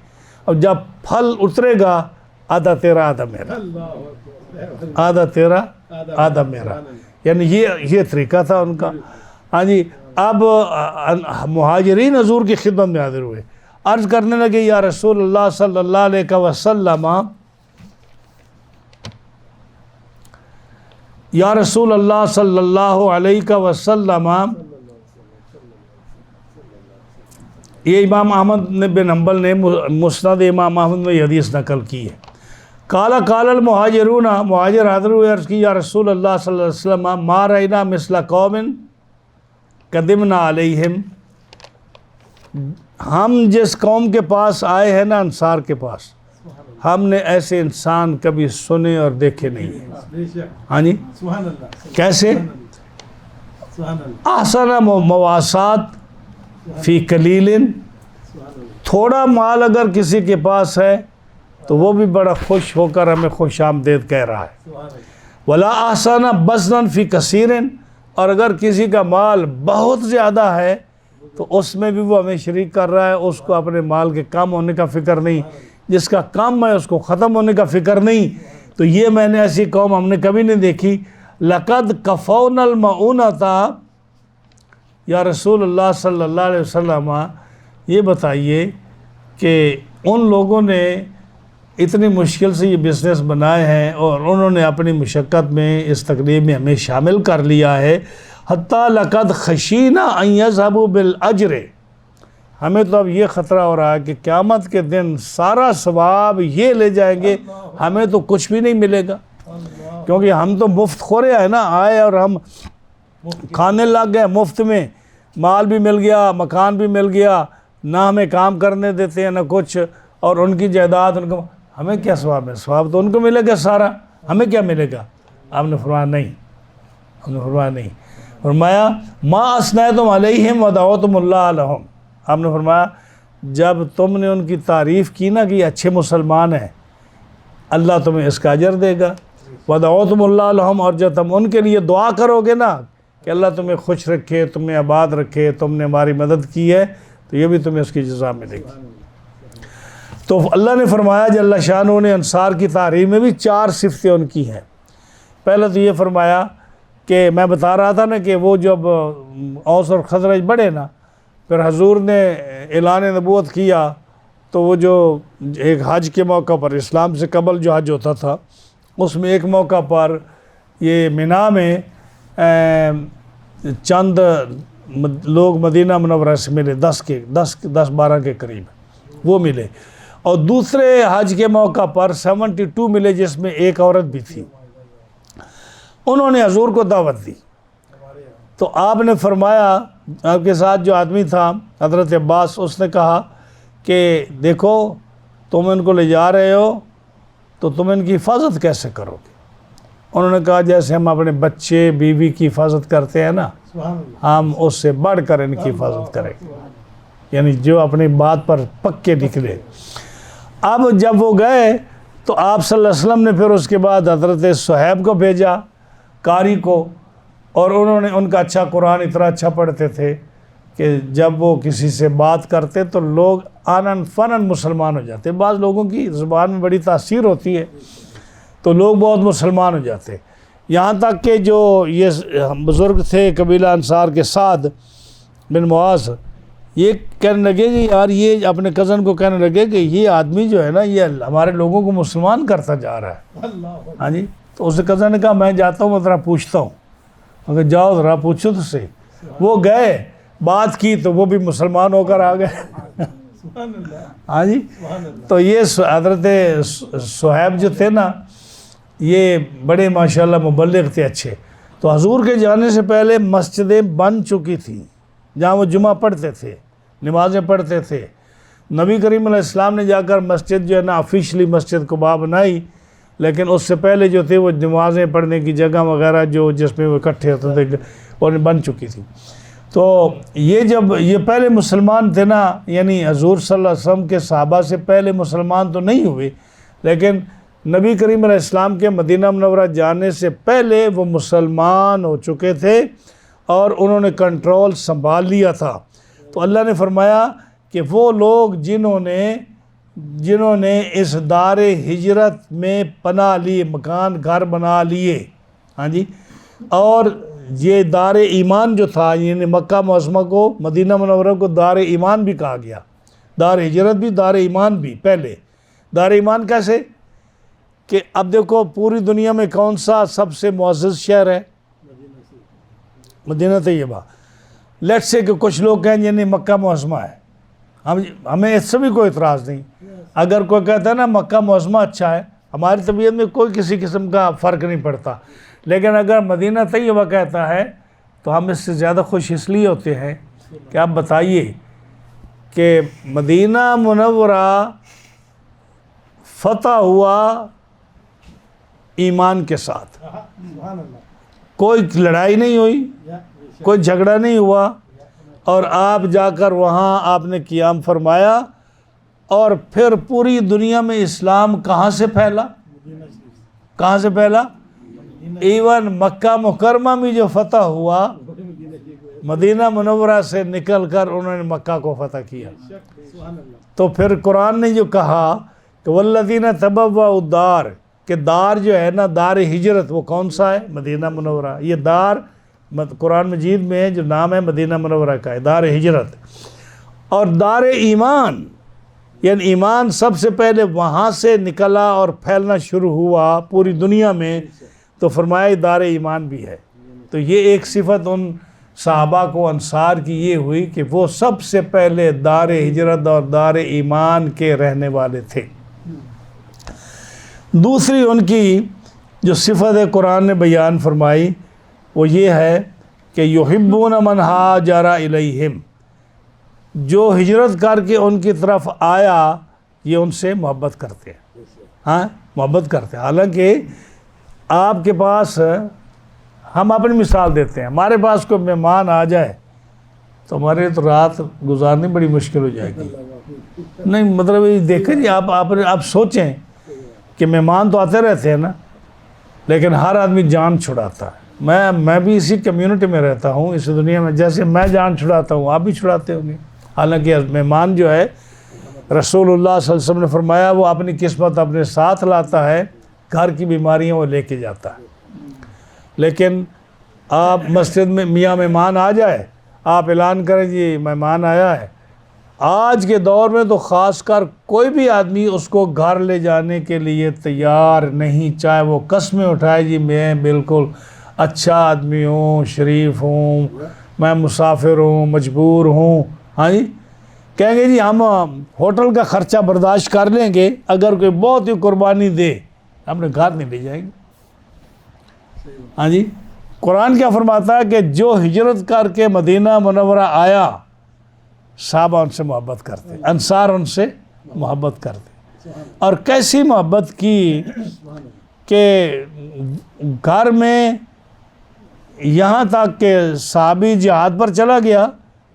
اور جب پھل اترے گا آدھا تیرا آدھا میرا، آدھا تیرا آدھا میرا، یعنی یہ طریقہ تھا ان کا۔ ہاں جی، اب مہاجرین حضور کی خدمت میں حاضر ہوئے، عرض کرنے لگے یا رسول اللہ صلی اللہ علیہ وسلم، یا رسول اللہ صلی اللہ علیہ وسلم، یہ امام احمد بن حنبل نے مسند امام احمد میں یہ حدیث نقل کی ہے۔ قال المہاجرون، مہاجر حاضر ہوئے، عرض کی یا رسول اللہ صلی اللہ علیہ وسلم، ما رأینا مثل قوم قدمنا علیہم، ہم جس قوم کے پاس آئے ہیں نا، انصار کے پاس، ہم نے ایسے انسان کبھی سنے اور دیکھے نہیں ہیں۔ بے شک، ہاں جی، سبحان اللہ، کیسے؟ سبحان اللہ، احسن مواسات فی قلیل، سبحان اللہ، تھوڑا مال اگر کسی کے پاس ہے تو وہ بھی بڑا خوش ہو کر ہمیں خوش آمدید کہہ رہا ہے۔ سبحان اللہ، ولا احسن بذلا فی کثیر، اور اگر کسی کا مال بہت زیادہ ہے تو اس میں بھی وہ ہمیں شریک کر رہا ہے، اس کو اپنے مال کے کم ہونے کا فکر نہیں، جس کا کم ہے اس کو ختم ہونے کا فکر نہیں۔ تو یہ میں نے ایسی قوم ہم نے کبھی نہیں دیکھی۔ لقد کفونا المعونۃ، یا رسول اللہ صلی اللہ علیہ وسلم یہ بتائیے کہ ان لوگوں نے اتنی مشکل سے یہ بزنس بنائے ہیں اور انہوں نے اپنی مشقت میں اس تقریب میں ہمیں شامل کر لیا ہے۔ حتیٰ لقد خشینا ان یذهبوا بالاجر، ہمیں تو اب یہ خطرہ ہو رہا ہے کہ قیامت کے دن سارا ثواب یہ لے جائیں گے، ہمیں تو کچھ بھی نہیں ملے گا، کیونکہ ہم تو مفت خورے ہیں نا، آئے اور ہم کھانے لگ گئے مفت میں، مال بھی مل گیا، مکان بھی مل گیا، نہ ہمیں کام کرنے دیتے ہیں نہ کچھ، اور ان کی جائیداد ان کو، ہمیں کیا ثواب ہے؟ ثواب تو ان کو ملے گا سارا، ہمیں کیا ملے گا؟ آپ نے فرمایا نہیں، آپ نے فرمایا نہیں، فرمایا ما اثنیتم علیہم ودعوتم اللہ لہم، آپ نے فرمایا جب تم نے ان کی تعریف کی نا کہ یہ اچھے مسلمان ہیں، اللہ تمہیں اس کا اجر دے گا، ودعوتم اللہ لہم، اور جب تم ان کے لیے دعا کرو گے نا کہ اللہ تمہیں خوش رکھے، تمہیں آباد رکھے، تم نے ہماری مدد کی ہے، تو یہ بھی تمہیں اس کی جزا ملے گی۔ تو اللہ نے فرمایا جل شانہ نے انصار کی تعریف میں بھی 4 صفتیں ان کی ہیں۔ پہلے تو یہ فرمایا کہ میں بتا رہا تھا نا کہ وہ جب اوس اور خزرج بڑھے نا، پھر حضور نے اعلان نبوت کیا، تو وہ جو ایک حج کے موقع پر، اسلام سے قبل جو حج ہوتا تھا، اس میں ایک موقع پر یہ مینا میں چند لوگ مدینہ منورہ سے ملے، 10-12 کے قریب وہ ملے، اور دوسرے حج کے موقع پر 72 ملے جس میں ایک عورت بھی تھی، انہوں نے حضور کو دعوت دی۔ تو آپ نے فرمایا، آپ کے ساتھ جو آدمی تھا حضرت عباس، اس نے کہا کہ دیکھو تم ان کو لے جا رہے ہو تو تم ان کی حفاظت کیسے کرو گے؟ انہوں نے کہا جیسے ہم اپنے بچے بیوی کی حفاظت کرتے ہیں نا، سبحان اللہ، ہم اس سے بڑھ کر ان کی حفاظت کریں گے، یعنی جو اپنی بات پر پکے نکلے۔ اب جب وہ گئے تو آپ صلی اللہ علیہ وسلم نے پھر اس کے بعد حضرت صہیب کو بھیجا، قاری کو، اور انہوں نے، ان کا اچھا قرآن اتنا اچھا پڑھتے تھے کہ جب وہ کسی سے بات کرتے تو لوگ آنن فنن مسلمان ہو جاتے۔ بعض لوگوں کی زبان میں بڑی تاثیر ہوتی ہے تو لوگ بہت مسلمان ہو جاتے، یہاں تک کہ جو یہ بزرگ تھے قبیلہ انصار کے سعد بن معاذ، یہ کہنے لگے کہ یار، یہ اپنے کزن کو کہنے لگے کہ یہ آدمی جو ہے نا، یہ ہمارے لوگوں کو مسلمان کرتا جا رہا ہے۔ اللہ، ہاں جی، تو اس کزن نے کہا میں جاتا ہوں، میں ذرا پوچھتا ہوں۔ اگر جاؤ ذرا پوچھو تو صحیح۔ وہ گئے، بات کی تو وہ بھی مسلمان ہو کر آ گئے۔ سبحان اللہ، ہاں جی، سبحان اللہ، تو یہ حضرت صہیب جو تھے نا، یہ بڑے ماشاءاللہ مبلغ تھے اچھے۔ تو حضور کے جانے سے پہلے مسجدیں بن چکی تھیں جہاں وہ جمعہ پڑھتے تھے، نمازیں پڑھتے تھے۔ نبی کریم علیہ السلام نے جا کر مسجد جو ہے نا آفیشلی مسجد قباء بنائی، لیکن اس سے پہلے جو تھے وہ نمازیں پڑھنے کی جگہ وغیرہ جو جس میں وہ اکٹھے ہوتے تھے اور بن چکی تھی۔ تو یہ جب یہ پہلے مسلمان تھے نا، یعنی حضور صلی اللہ علیہ وسلم کے صحابہ سے پہلے مسلمان تو نہیں ہوئے، لیکن نبی کریم علیہ السلام کے مدینہ منورہ جانے سے پہلے وہ مسلمان ہو چکے تھے اور انہوں نے کنٹرول سنبھال لیا تھا۔ تو اللہ نے فرمایا کہ وہ لوگ جنہوں نے اس دار ہجرت میں پناہ لی، مکان گھر بنا لیے، ہاں جی، اور یہ دار ایمان جو تھا، یعنی مکہ معظمہ کو، مدینہ منورہ کو دار ایمان بھی کہا گیا، دار ہجرت بھی، دار ایمان بھی۔ پہلے دار ایمان کیسے کہ اب دیکھو پوری دنیا میں کون سا سب سے معزز شہر ہے؟ مدینہ طیبہ۔ لیٹ سے کہ کچھ لوگ کہیں یعنی مکہ معظمہ ہے، ہمیں اس سے بھی کوئی اعتراض نہیں۔ اگر کوئی کہتا ہے نا مکہ معظمہ اچھا ہے، ہماری طبیعت میں کوئی کسی قسم کا فرق نہیں پڑتا، لیکن اگر مدینہ طیبہ کہتا ہے تو ہم اس سے زیادہ خوش اس لیے ہوتے ہیں کہ آپ بتائیے کہ مدینہ منورہ فتح ہوا ایمان کے ساتھ، سبحان اللہ. کوئی لڑائی نہیں ہوئی، یا کوئی جھگڑا نہیں ہوا، اور آپ جا کر وہاں آپ نے قیام فرمایا، اور پھر پوری دنیا میں اسلام کہاں سے پھیلا؟ مدینہ شریف. کہاں سے پھیلا؟ ایون مکہ مکرمہ میں جو فتح ہوا مدینہ شریف. مدینہ منورہ سے نکل کر انہوں نے مکہ کو فتح کیا. سبحان اللہ. تو پھر قرآن نے جو کہا کہ والذین تبوأوا الدار، کہ دار جو ہے نا، دار ہجرت، وہ کون سا ہے؟ مدینہ منورہ. یہ دار قرآن مجید میں جو نام ہے مدینہ منورہ کا ہے، دار ہجرت. اور دار ایمان، یعنی ایمان سب سے پہلے وہاں سے نکلا اور پھیلنا شروع ہوا پوری دنیا میں، تو فرمایا دار ایمان بھی ہے. تو یہ ایک صفت ان صحابہ کو انصار کی یہ ہوئی کہ وہ سب سے پہلے دار ہجرت اور دار ایمان کے رہنے والے تھے. دوسری ان کی جو صفت قرآن نے بیان فرمائی وہ یہ ہے کہ یحبون من ہاجر الیہم، جو ہجرت کر کے ان کی طرف آیا یہ ان سے محبت کرتے ہیں. ہاں، محبت کرتے ہیں. حالانکہ آپ کے پاس، ہم اپنی مثال دیتے ہیں، ہمارے پاس کوئی مہمان آ جائے تو ہمارے تو رات گزارنی بڑی مشکل ہو جائے گی. نہیں مطلب یہ دیکھیں جی، آپ سوچیں کہ مہمان تو آتے رہتے ہیں نا، لیکن ہر آدمی جان چھڑاتا ہے. میں بھی اسی کمیونٹی میں رہتا ہوں، اس دنیا میں. جیسے میں جان چھڑاتا ہوں آپ بھی چھڑاتے ہوں گے. حالانکہ مہمان جو ہے رسول اللہ صلی اللہ علیہ وسلم نے فرمایا وہ اپنی قسمت اپنے ساتھ لاتا ہے، گھر کی بیماریاں وہ لے کے جاتا ہے. لیکن آپ مسجد میں میاں مہمان آ جائے، آپ اعلان کریں جی مہمان آیا ہے. آج کے دور میں تو خاص کر کوئی بھی آدمی اس کو گھر لے جانے کے لیے تیار نہیں، چاہے وہ قسمیں اٹھائے جی میں بالکل اچھا آدمی ہوں، شریف ہوں، میں مسافر ہوں، مجبور ہوں. ہاں جی، کہیں گے جی ہم ہوٹل کا خرچہ برداشت کر لیں گے اگر کوئی بہت ہی قربانی دے، ہم نے گھر نہیں لے جائیں گے. ہاں جی، قرآن کیا فرماتا ہے کہ جو ہجرت کر کے مدینہ منورہ آیا، صحابہ ان سے محبت کرتے، انصار ان سے محبت کرتے. اور کیسی محبت کی کہ گھر میں یہاں تک کہ صحابی جہاد پر چلا گیا،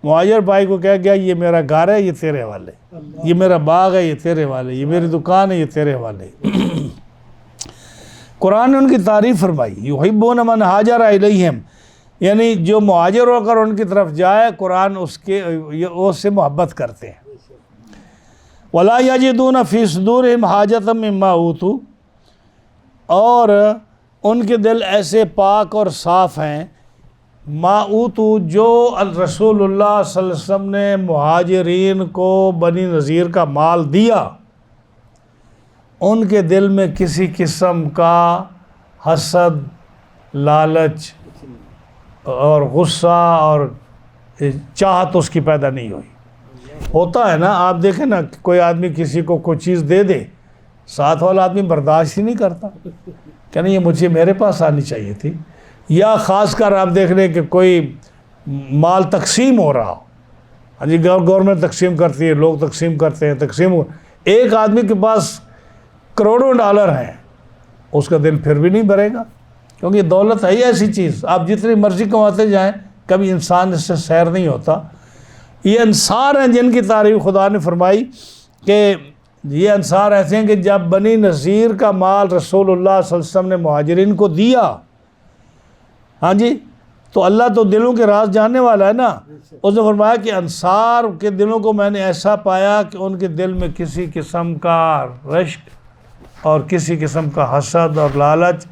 مہاجر بھائی کو کہہ گیا یہ میرا گھر ہے، یہ تیرے حوالے، یہ میرا باغ ہے، یہ تیرے حوالے، یہ میری دکان ہے، یہ تیرے حوالے. قرآن نے ان کی تعریف فرمائی، یحبون من ہاجر الیہم، یعنی جو مہاجر ہو کر ان کی طرف جائے، قرآن اس سے محبت کرتے ہیں. ولا یجدون فی صدورہم حاجۃ مما اوتوا، اور ان کے دل ایسے پاک اور صاف ہیں، ما اوتوا، جو رسول اللہ صلی اللہ علیہ وسلم نے مہاجرین کو بنی نذیر کا مال دیا، ان کے دل میں کسی قسم کا حسد، لالچ اور غصہ اور چاہت اس کی پیدا نہیں ہوئی. ہوتا ہے نا، آپ دیکھیں نا، کوئی آدمی کسی کو کوئی چیز دے دے، ساتھ والا آدمی برداشت ہی نہیں کرتا کہ نہیں یہ مجھے میرے پاس آنی چاہیے تھی. یا خاص کر آپ دیکھ لیں کہ کوئی مال تقسیم ہو رہا ہو، ہاں جی، گورنمنٹ تقسیم کرتی ہے، لوگ تقسیم کرتے ہیں، ایک آدمی کے پاس کروڑوں ڈالر ہیں، اس کا دل پھر بھی نہیں بھرے گا، کیونکہ دولت ہے ہی ایسی چیز، آپ جتنی مرضی کماتے جائیں کبھی انسان اس سے سیر نہیں ہوتا. یہ انصار ہیں جن کی تعریف خدا نے فرمائی کہ یہ انصار ایسے ہیں کہ جب بنی نذیر کا مال رسول اللہ صلی اللہ علیہ وسلم نے مہاجرین کو دیا، ہاں جی، تو اللہ تو دلوں کے راز جاننے والا ہے نا. اس نے فرمایا کہ انصار کے دلوں کو میں نے ایسا پایا کہ ان کے دل میں کسی قسم کا رشک اور کسی قسم کا حسد اور لالچ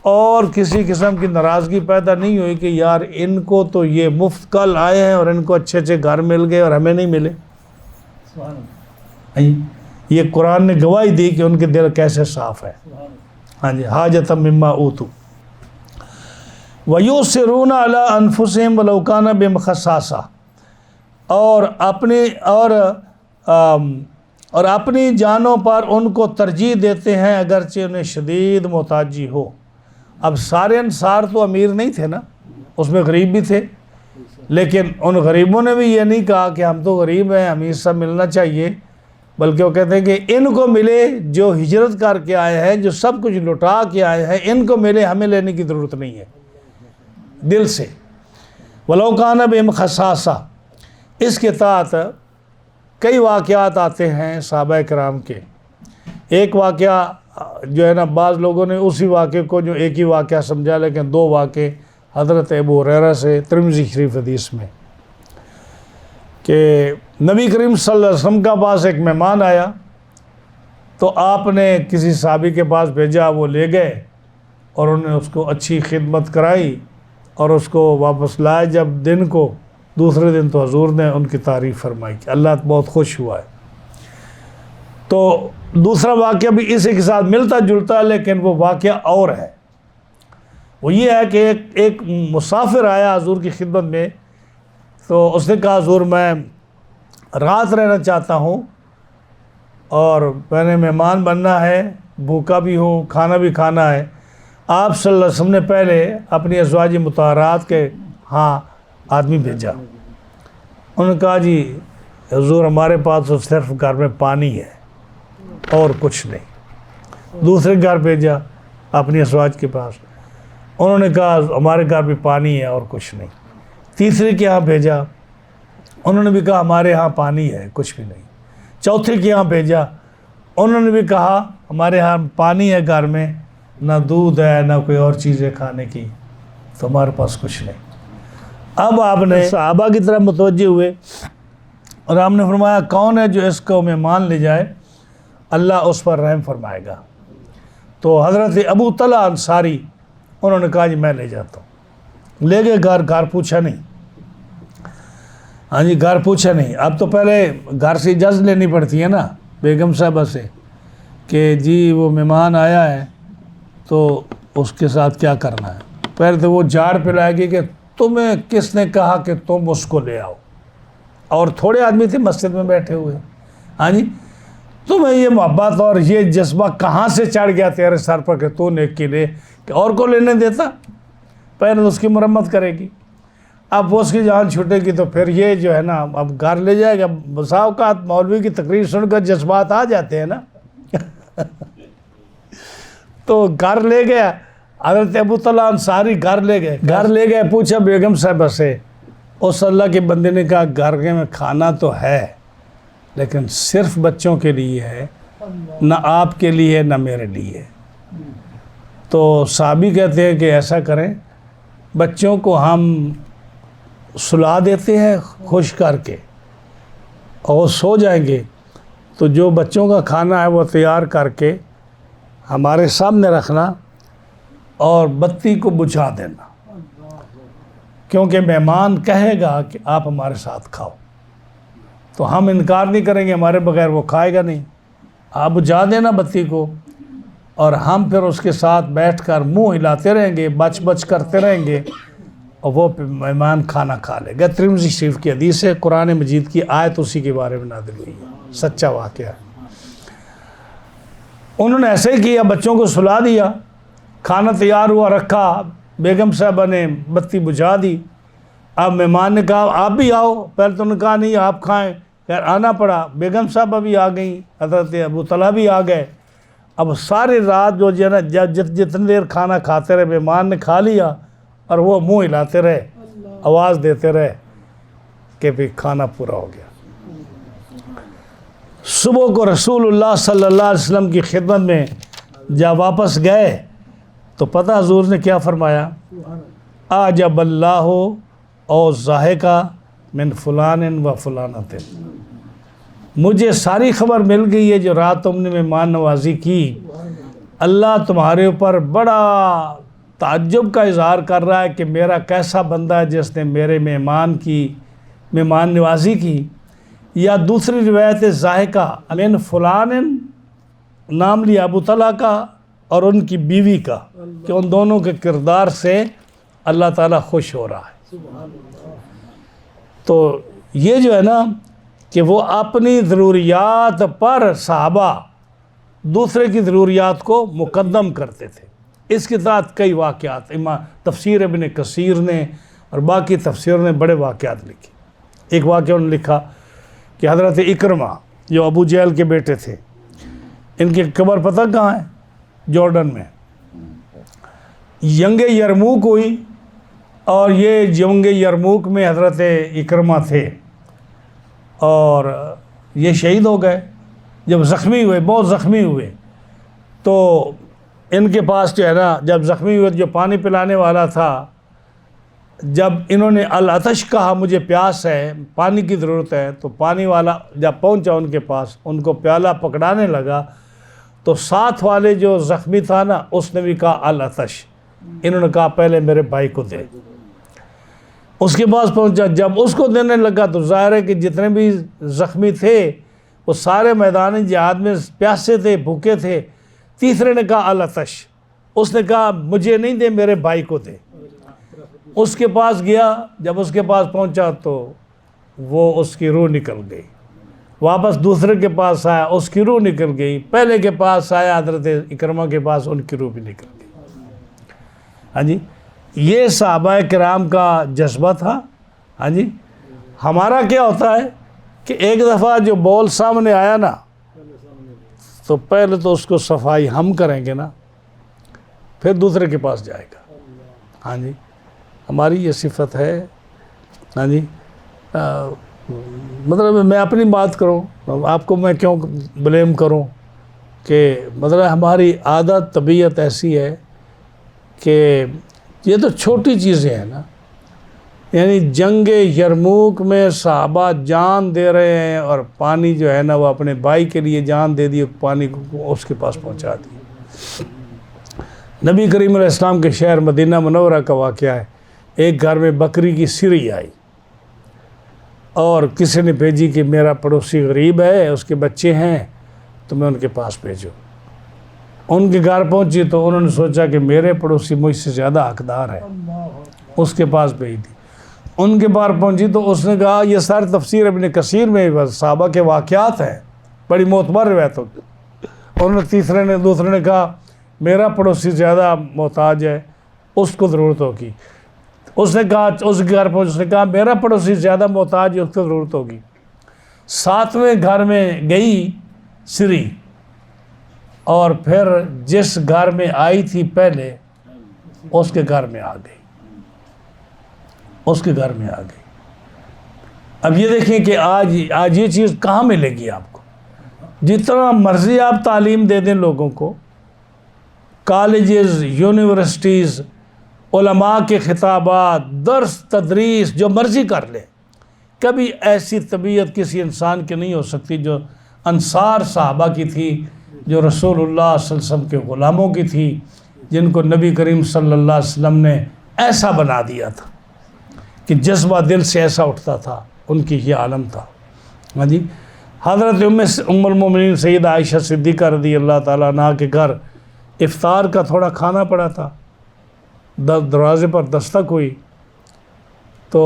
اور کسی قسم کی ناراضگی پیدا نہیں ہوئی کہ یار ان کو تو یہ مفت کل آئے ہیں اور ان کو اچھے اچھے گھر مل گئے اور ہمیں نہیں ملے. یہ قرآن نے گواہی دی کہ ان کے دل کیسے صاف ہے. ہاں جی، حاجۃ مما اوتوا وَيُؤْثِرُونَ عَلَىٰ أَنفُسِهِمْ وَلَوْ كَانَ بِهِمْ خَصَاصَةٌ، اور اپنی جانوں پر ان کو ترجیح دیتے ہیں اگرچہ انہیں شدید محتاجی ہو. اب سارے انصار تو امیر نہیں تھے نا، اس میں غریب بھی تھے، لیکن ان غریبوں نے بھی یہ نہیں کہا کہ ہم تو غریب ہیں، امیر سے ملنا چاہیے، بلکہ وہ کہتے ہیں کہ ان کو ملے جو ہجرت کر کے آئے ہیں، جو سب کچھ لٹا کے آئے ہیں، ان کو ملے، ہمیں لینے کی ضرورت نہیں ہے دل سے۔ وَلَوْ كَانَ بِهِمْ خَصَاصَةٌ، اس کے تحت کئی واقعات آتے ہیں صحابہ کرام کے۔ ایک واقعہ جو ہے نا، بعض لوگوں نے اسی واقعے کو جو ایک ہی واقعہ سمجھا، لیکن دو واقعے حضرت ابو ہریرہ سے ترمذی شریف حدیث میں، کہ نبی کریم صلی اللہ علیہ وسلم کا پاس ایک مہمان آیا تو آپ نے کسی صحابی کے پاس بھیجا، وہ لے گئے اور انہوں نے اس کو اچھی خدمت کرائی اور اس کو واپس لائے۔ جب دن کو دوسرے دن تو حضور نے ان کی تعریف فرمائی کہ اللہ بہت خوش ہوا ہے۔ تو دوسرا واقعہ بھی اسی کے ساتھ ملتا جلتا ہے، لیکن وہ واقعہ اور ہے۔ وہ یہ ہے کہ ایک مسافر آیا حضور کی خدمت میں، تو اس نے کہا حضور میں رات رہنا چاہتا ہوں اور میں نے مہمان بننا ہے، بھوکا بھی ہوں، کھانا بھی کھانا ہے۔ آپ صلی اللہ علیہ وسلم نے پہلے اپنی ازواج مطہرات کے ہاں آدمی بھیجا۔ انہوں نے کہا جی حضور ہمارے پاس تو صرف گھر میں پانی ہے اور کچھ نہیں۔ دوسرے گھر بھیجا اپنی ازواج کے پاس، انہوں نے کہا ہمارے گھر بھی پانی ہے اور کچھ نہیں۔ تیسرے کے یہاں بھیجا، انہوں نے بھی کہا ہمارے ہاں پانی ہے کچھ بھی نہیں۔ چوتھے کے یہاں بھیجا، انہوں نے بھی کہا ہمارے ہاں پانی ہے گھر میں، نہ دودھ ہے نہ کوئی اور چیزیں کھانے کی، تو ہمارے پاس کچھ نہیں۔ اب آپ نے صحابہ کی طرف متوجہ ہوئے اور آپ نے فرمایا کون ہے جو اس کو مہمان لے جائے، اللہ اس پر رحم فرمائے گا۔ تو حضرت ابو طلحہ انصاری انہوں نے کہا جی میں لے جاتا ہوں۔ لے گئے گھر پوچھا نہیں، ہاں جی گھر پوچھا نہیں۔ اب تو پہلے گھر سے اجازت لینی پڑتی ہے نا بیگم صاحبہ سے کہ جی وہ مہمان آیا ہے تو اس کے ساتھ کیا کرنا ہے۔ پہلے تو وہ جھاڑ پلائے گی کہ تمہیں کس نے کہا کہ تم اس کو لے آؤ، اور تھوڑے آدمی تھے مسجد میں بیٹھے ہوئے، ہاں جی تمہیں یہ محبت اور یہ جذبہ کہاں سے چڑھ گیا تیرے سر پر کہ تو نیک کے لے کہ اور کو لینے دیتا۔ پہلے تو اس کی مرمت کرے گی، اب وہ اس کی جان چھوٹے گی تو پھر یہ جو ہے نا اب گھر لے جائے گا۔ بسا اوقات مولوی کی تقریر سن کر جذبات آ جاتے ہیں نا تو گھر لے گیا حضرت ابو طلحہ انصاری، گھر لے گئے پوچھا بیگم صاحبہ سے، اس اللہ کے بندے نے کہا گھر میں کھانا تو ہے لیکن صرف بچوں کے لیے ہے، نہ آپ کے لیے ہے نہ میرے لیے۔ تو صحابی کہتے ہیں کہ ایسا کریں بچوں کو ہم سلا دیتے ہیں خوش کر کے اور سو جائیں گے، تو جو بچوں کا کھانا ہے وہ تیار کر کے ہمارے سامنے رکھنا اور بتی کو بجھا دینا، کیونکہ مہمان کہے گا کہ آپ ہمارے ساتھ کھاؤ، تو ہم انکار نہیں کریں گے، ہمارے بغیر وہ کھائے گا نہیں۔ آپ بجھا دینا بتی کو اور ہم پھر اس کے ساتھ بیٹھ کر منہ ہلاتے رہیں گے، بچ بچ کرتے رہیں گے اور وہ مہمان کھانا کھا لے گا۔ ترمذی شریف کی حدیث ہے، قرآن مجید کی آیت اسی کے بارے میں نازل ہوئی ہے، سچا واقعہ ہے۔ انہوں نے ایسے ہی کیا، بچوں کو سلا دیا، کھانا تیار ہوا رکھا، بیگم صاحبہ نے بتی بجھا دی۔ اب مہمان نے کہا آپ بھی آؤ، پہلے تو انہوں نے کہا نہیں آپ کھائیں، خیر آنا پڑا، بیگم صاحبہ بھی آ گئیں، حضرت ابو طلحہ بھی آ گئے۔ اب ساری رات جو ہے نا جتنی دیر کھانا کھاتے رہے، مہمان نے کھا لیا اور وہ منہ ہلاتے رہے، آواز دیتے رہے کہ بھی کھانا پورا ہو گیا۔ صبح کو رسول اللہ صلی اللہ علیہ وسلم کی خدمت میں جب واپس گئے تو پتہ حضور نے کیا فرمایا، عجب اللہ او ضاحکہ من فلان و فلانت، مجھے ساری خبر مل گئی ہے جو رات تم نے مہمان نوازی کی، اللہ تمہارے اوپر بڑا تعجب کا اظہار کر رہا ہے کہ میرا کیسا بندہ ہے جس نے میرے مہمان نوازی کی۔ یا دوسری روایت ضاحکہ من فلان، نام لیا ابو طلحہ کا اور ان کی بیوی کا کہ ان دونوں کے کردار سے اللہ تعالیٰ خوش ہو رہا ہے۔ تو یہ جو ہے نا کہ وہ اپنی ضروریات پر صحابہ دوسرے کی ضروریات کو مقدم کرتے تھے۔ اس کے ساتھ کئی واقعات تفسیر ابن کثیر نے اور باقی تفسیروں نے بڑے واقعات لکھے۔ ایک واقعہ انہوں نے لکھا کہ حضرت اکرمہ جو ابو جہل کے بیٹے تھے، ان کی قبر پتہ کہاں ہے؟ جارڈن میں۔ جنگ یرموک ہوئی اور یہ جنگ یرموک میں حضرت اکرمہ تھے اور یہ شہید ہو گئے۔ جب زخمی ہوئے، بہت زخمی ہوئے، تو ان کے پاس جو ہے نا، جب زخمی ہوئے جو پانی پلانے والا تھا، جب انہوں نے العطش کہا مجھے پیاس ہے، پانی کی ضرورت ہے، تو پانی والا جب پہنچا ان کے پاس، ان کو پیالہ پکڑانے لگا، تو ساتھ والے جو زخمی تھا نا، اس نے بھی کہا العطش۔ انہوں نے کہا پہلے میرے بھائی کو دے۔ اس کے پاس پہنچا، جب اس کو دینے لگا تو ظاہر ہے کہ جتنے بھی زخمی تھے وہ سارے میدان جہاد میں پیاسے تھے، بھوکے تھے۔ تیسرے نے کہا العطش، اس نے کہا مجھے نہیں دے، میرے بھائی کو دے۔ اس کے پاس گیا، جب اس کے پاس پہنچا تو وہ اس کی روح نکل گئی۔ واپس دوسرے کے پاس آیا، اس کی روح نکل گئی۔ پہلے کے پاس آیا حضرت اکرمہ کے پاس، ان کی روح بھی نکل گئی۔ ہاں جی، یہ صحابہ کرام کا جذبہ تھا۔ ہاں جی، ہمارا کیا ہوتا ہے کہ ایک دفعہ جو بول سامنے آیا نا، تو پہلے تو اس کو صفائی ہم کریں گے نا، پھر دوسرے کے پاس جائے گا۔ ہاں جی، ہماری یہ صفت ہے۔ ہاں جی، مطلب میں اپنی بات کروں، آپ کو میں کیوں بلیم کروں کہ مطلب ہماری عادت طبیعت ایسی ہے کہ یہ تو چھوٹی چیزیں ہیں نا، یعنی جنگ یرموک میں صحابہ جان دے رہے ہیں اور پانی جو ہے نا وہ اپنے بھائی کے لیے جان دے دی، پانی کو اس کے پاس پہنچا دی۔ نبی کریم علیہ السلام کے شہر مدینہ منورہ کا واقعہ ہے۔ ایک گھر میں بکری کی سری آئی اور کسی نے بھیجی کہ میرا پڑوسی غریب ہے، اس کے بچے ہیں، تو میں ان کے پاس بھیجو۔ ان کے گھر پہنچی تو انہوں نے سوچا کہ میرے پڑوسی مجھ سے زیادہ حقدار ہے، اس کے پاس بھیج دی۔ ان کے پاس پہنچی تو اس نے کہا، یہ ساری تفسیر ابن کثیر میں صحابہ کے واقعات ہیں، بڑی معتبر روایت ہوتی۔ انہوں نے دوسرے نے کہا میرا پڑوسی زیادہ محتاج ہے، اس کو ضرورت ہوگی۔ اس نے کہا، اس کے گھر پہنچ، اس نے کہا میرا پڑوسی زیادہ محتاج ہے، اس کو ضرورت ہوگی۔ 7ویں گھر میں گئی سری، اور پھر جس گھر میں آئی تھی پہلے، اس کے گھر میں آ گئی، اس کے گھر میں آ گئی۔ اب یہ دیکھیں کہ آج یہ چیز کہاں ملے گی آپ کو؟ جتنا مرضی آپ تعلیم دے دیں لوگوں کو، کالجز، یونیورسٹیز، علماء کے خطابات، درس تدریس جو مرضی کر لیں، کبھی ایسی طبیعت کسی انسان کی نہیں ہو سکتی جو انصار صحابہ کی تھی، جو رسول اللہ صلی اللہ علیہ وسلم کے غلاموں کی تھی، جن کو نبی کریم صلی اللہ علیہ وسلم نے ایسا بنا دیا تھا کہ جذبہ دل سے ایسا اٹھتا تھا، ان کی یہ عالم تھا۔ ہاں جی، حضرت ام المومنین سیدہ عائشہ صدیقہ رضی اللہ تعالیٰ عنہ کے گھر افطار کا تھوڑا کھانا پڑا تھا، دروازے پر دستک ہوئی تو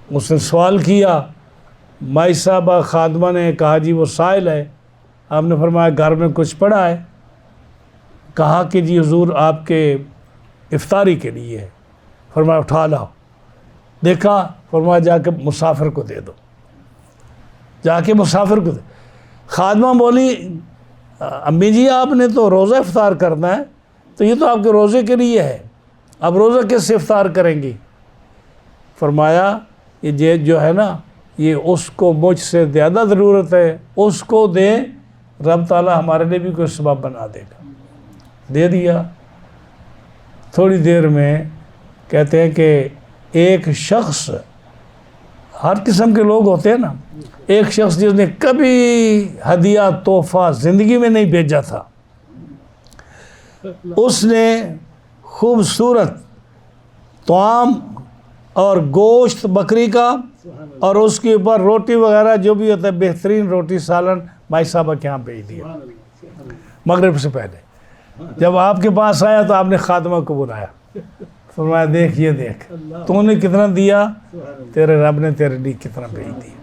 اس نے سوال کیا، مائی صاحبہ خادمہ نے کہا جی وہ سائل ہے۔ آپ نے فرمایا گھر میں کچھ پڑا ہے؟ کہا کہ جی حضور آپ کے افطاری کے لیے ہے۔ فرمایا اٹھا لاؤ۔ دیکھا، فرمایا جا کے مسافر کو دے دو، جا کے مسافر کو دے۔ خادمہ بولی امی جی آپ نے تو روزہ افطار کرنا ہے، تو یہ تو آپ کے روزے کے لیے ہے، اب روزہ کس سے افطار کریں گی؟ فرمایا یہ جو ہے نا، یہ اس کو مجھ سے زیادہ ضرورت ہے، اس کو دیں، رب تعالیٰ ہمارے لیے بھی کوئی سبب بنا دے گا۔ دے دیا۔ تھوڑی دیر میں کہتے ہیں کہ ایک شخص، ہر قسم کے لوگ ہوتے ہیں نا، ایک شخص جس نے کبھی ہدیہ تحفہ زندگی میں نہیں بھیجا تھا، اس نے خوبصورت طعام اور گوشت بکری کا اور اس کے اوپر روٹی وغیرہ جو بھی ہوتا ہے، بہترین روٹی سالن مائی صاحبہ کے ہاں بھیج دیا مغرب سے پہلے۔ جب آپ کے پاس آیا تو آپ نے خادمہ کو بلایا، فرمایا دیکھ یہ دیکھ تو نے کتنا دیا، تیرے رب نے تیرے لیے کتنا بھیج دیا۔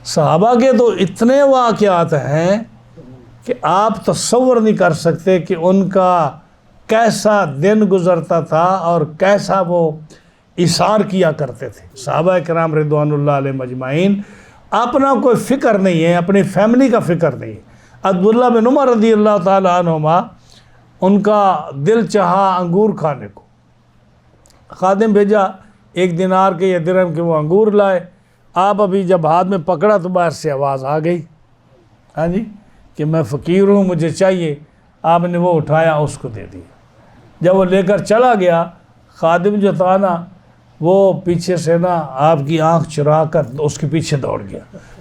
صحابہ کے تو اتنے واقعات ہیں کہ آپ تصور نہیں کر سکتے کہ ان کا کیسا دن گزرتا تھا اور کیسا وہ ایثار کیا کرتے تھے۔ صحابہ کرام رضوان اللہ علیہ مجمعین اپنا کوئی فکر نہیں ہے، اپنی فیملی کا فکر نہیں ہے۔ عبداللہ بن عمر رضی اللہ تعالیٰ عنہما، ان کا دل چاہا انگور کھانے کو، خادم بھیجا 1 دینار کے یا درہم کے وہ انگور لائے۔ آپ ابھی جب ہاتھ میں پکڑا تو باہر سے آواز آ گئی، ہاں جی، کہ میں فقیر ہوں، مجھے چاہیے۔ آپ نے وہ اٹھایا، اس کو دے دیا۔ جب وہ لے کر چلا گیا، خادم جو تھا نا وہ پیچھے سے نا آپ کی آنکھ چرا کر اس کے پیچھے دوڑ گیا،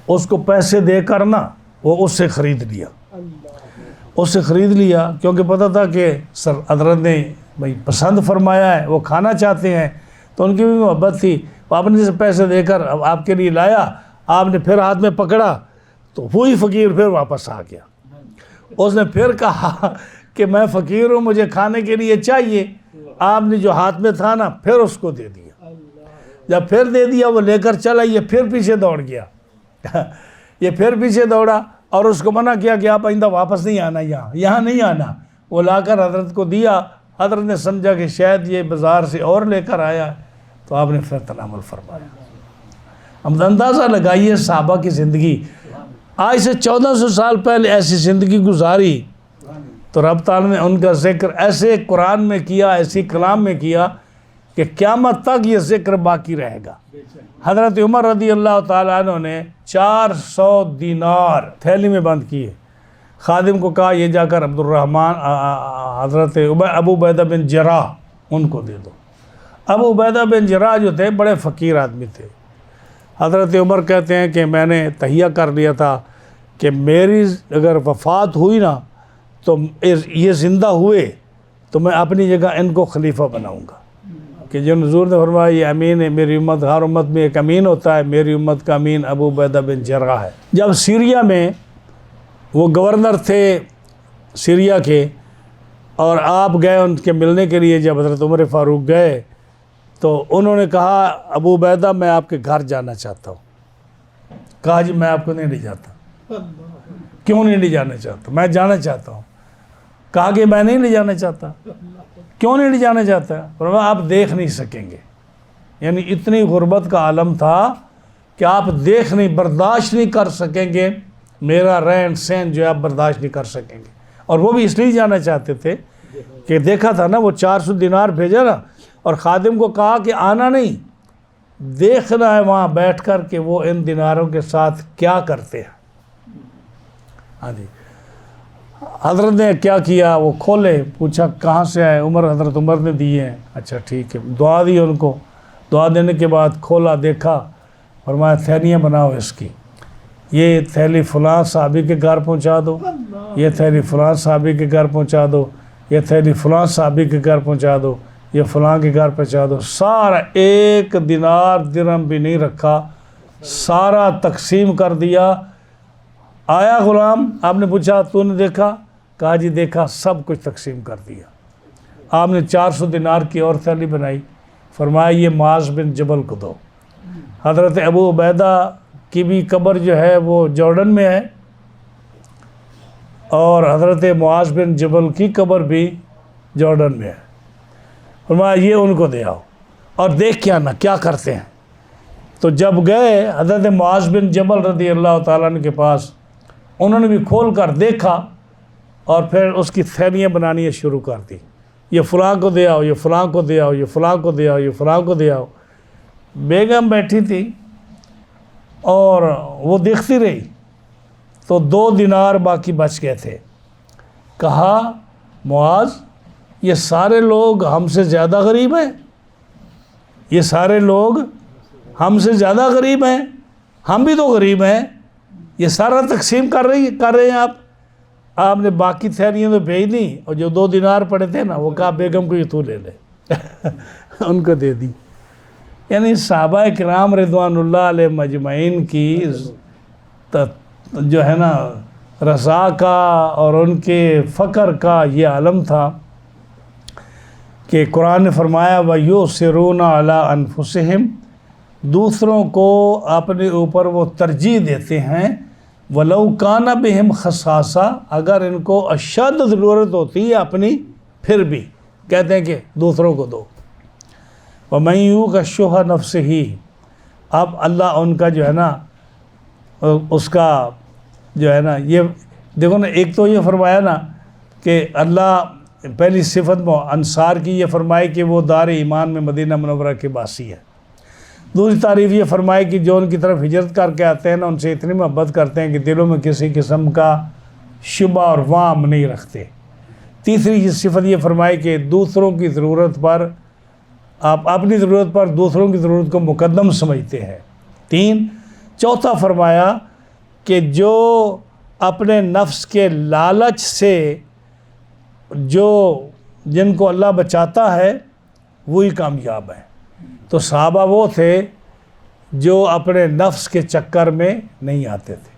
اس کو پیسے دے کر نا وہ اس سے خرید لیا، اس سے خرید لیا، کیونکہ پتہ تھا کہ سر حضرت نے بھائی پسند فرمایا ہے، وہ کھانا چاہتے ہیں، تو ان کی بھی محبت تھی۔ آپ نے سے پیسے دے کر اب آپ کے لیے لایا، آپ نے پھر ہاتھ میں پکڑا تو وہی فقیر پھر واپس آ گیا۔ اس نے پھر کہا کہ میں فقیر ہوں، مجھے کھانے کے لیے چاہیے۔ آپ نے جو ہاتھ میں تھا نا پھر اس کو دے دیا۔ جب پھر دے دیا، وہ لے کر چلا، یہ پھر پیچھے دوڑ گیا، یہ پھر پیچھے دوڑا اور اس کو منع کیا کہ آپ آئندہ واپس نہیں آنا، یہاں نہیں آنا۔ وہ لا کر حضرت کو دیا۔ حضرت نے سمجھا کہ شاید یہ بازار سے اور لے کر آیا، تو آپ نے پھر تناول فرمایا۔ ہم اندازہ لگائیے صحابہ کی زندگی، آج سے 1400 سال پہلے ایسی زندگی گزاری، تو رب تعالیٰ نے ان کا ذکر ایسے قرآن میں کیا، ایسی کلام میں کیا کہ قیامت تک یہ ذکر باقی رہے گا۔ حضرت عمر رضی اللہ تعالیٰ عنہ نے 400 دینار تھیلی میں بند کیے، خادم کو کہا یہ جا کر عبد الرحمن حضرت ابو عبیدہ بن جراح ان کو دے دو۔ ابو عبیدہ بن جراح جو تھے بڑے فقیر آدمی تھے۔ حضرت عمر کہتے ہیں کہ میں نے تہیہ کر لیا تھا کہ میری اگر وفات ہوئی نا تو یہ زندہ ہوئے تو میں اپنی جگہ ان کو خلیفہ بناؤں گا، کہ جو حضور نے فرمایا یہ امین ہے، میری امت، ہر امت میں ایک امین ہوتا ہے، میری امت کا امین ابو عبیدہ بن جراح ہے۔ جب سیریا میں وہ گورنر تھے سیریا کے، اور آپ گئے ان کے ملنے کے لیے، جب حضرت عمر فاروق گئے تو انہوں نے کہا ابو عبیدہ میں آپ کے گھر جانا چاہتا ہوں۔ کہا جی میں آپ کو نہیں لے جاتا۔ کیوں نہیں لے جانا چاہتا؟ میں جانا چاہتا ہوں۔ کہا کہ میں نہیں لے جانا چاہتا۔ کیوں نہیں لے جانا چاہتا؟ فرمایا آپ دیکھ نہیں سکیں گے، یعنی اتنی غربت کا عالم تھا کہ آپ دیکھ نہیں، برداشت نہیں کر سکیں گے، میرا رہن سہن جو ہے آپ برداشت نہیں کر سکیں گے۔ اور وہ بھی اس لیے جانا چاہتے تھے کہ دیکھا تھا نا وہ 400 دینار بھیجا نا، اور خادم کو کہا کہ آنا نہیں، دیکھنا ہے وہاں بیٹھ کر کہ وہ ان دیناروں کے ساتھ کیا کرتے ہیں۔ ہاں جی، حضرت نے کیا کیا، وہ کھولے، پوچھا کہاں سے آئے، حضرت عمر نے دیے ہیں۔ اچھا ٹھیک ہے، دعا دی ان کو۔ دعا دینے کے بعد کھولا، دیکھا، فرمایا تھیلیاں بناؤ اس کی، یہ تھیلی فلاں صحابی کے گھر پہنچا دو، یہ تھیلی فلاں صحابی کے گھر پہنچا دو، یہ تھیلی فلاں صحابی کے گھر پہنچا دو، یہ فلاں کے گھر پہنچا دو۔ سارا 1 دینار درہم بھی نہیں رکھا، سارا تقسیم کر دیا۔ آیا غلام، آپ نے پوچھا تو نے دیکھا؟ کہا جی دیکھا، سب کچھ تقسیم کر دیا۔ آپ نے 400 دینار کی اور تھیلی بنائی، فرمایا یہ معاذ بن جبل کو دو۔ حضرت ابو عبیدہ کی بھی قبر جو ہے وہ جارڈن میں ہے، اور حضرت معاذ بن جبل کی قبر بھی جارڈن میں ہے۔ فرمایا یہ ان کو دے آؤ اور دیکھ کے آنا کیا کرتے ہیں۔ تو جب گئے حضرت معاذ بن جبل رضی اللہ تعالیٰ عنہ کے پاس، انہوں نے بھی کھول کر دیکھا اور پھر اس کی تھیلیاں بنانی شروع کر دی۔ یہ فلاں کو دے آؤ، یہ فلاں کو دے آؤ، یہ فلاں کو دے آؤ، یہ فلاں کو دے آؤ۔ بیگم بیٹھی تھی اور وہ دیکھتی رہی، تو 2 دینار باقی بچ گئے تھے۔ کہا معاذ یہ سارے لوگ ہم سے زیادہ غریب ہیں، یہ سارے لوگ ہم سے زیادہ غریب ہیں، ہم بھی تو غریب ہیں، یہ سارا تقسیم کر رہے ہیں آپ نے باقی تھیلیاں تو بھیج دیں، اور جو 2 دینار پڑے تھے نا وہ کہا بیگم کو یہ تو لے لے ان کو دے دی۔ یعنی صحابہ کرام رضوان اللہ علیہ مجمعین کی جو ہے نا رضا کا اور ان کے فقر کا یہ عالم تھا کہ قرآن نے فرمایا وَيُؤْثِرُونَ عَلَىٰ أَنفُسِهِمْ، دوسروں کو اپنے اوپر وہ ترجیح دیتے ہیں، وَلَوْ كَانَ بِهِمْ خَصَاصَةٌ، اگر ان کو اشد ضرورت ہوتی ہے اپنی، پھر بھی کہتے ہیں کہ دوسروں کو دو۔ وَمَن يُوقَ شُحَّ نَفْسِهِ، اب اللہ ان کا جو ہے نا اس کا جو ہے نا یہ دیکھو نا، ایک تو یہ فرمایا نا کہ اللہ پہلی صفت میں انصار کی یہ فرمائی کہ وہ دار ایمان میں مدینہ منورہ کے باسی ہے. دوسری تعریف یہ فرمائی کہ جو ان کی طرف ہجرت کر کے آتے ہیں نا ان سے اتنی محبت کرتے ہیں کہ دلوں میں کسی قسم کا شبہ اور وام نہیں رکھتے. تیسری صفت یہ فرمائی کہ دوسروں کی ضرورت پر آپ اپنی ضرورت پر دوسروں کی ضرورت کو مقدم سمجھتے ہیں. 3. چوتھا فرمایا کہ جو اپنے نفس کے لالچ سے جن کو اللہ بچاتا ہے وہی کامیاب ہے. تو صحابہ وہ تھے جو اپنے نفس کے چکر میں نہیں آتے تھے.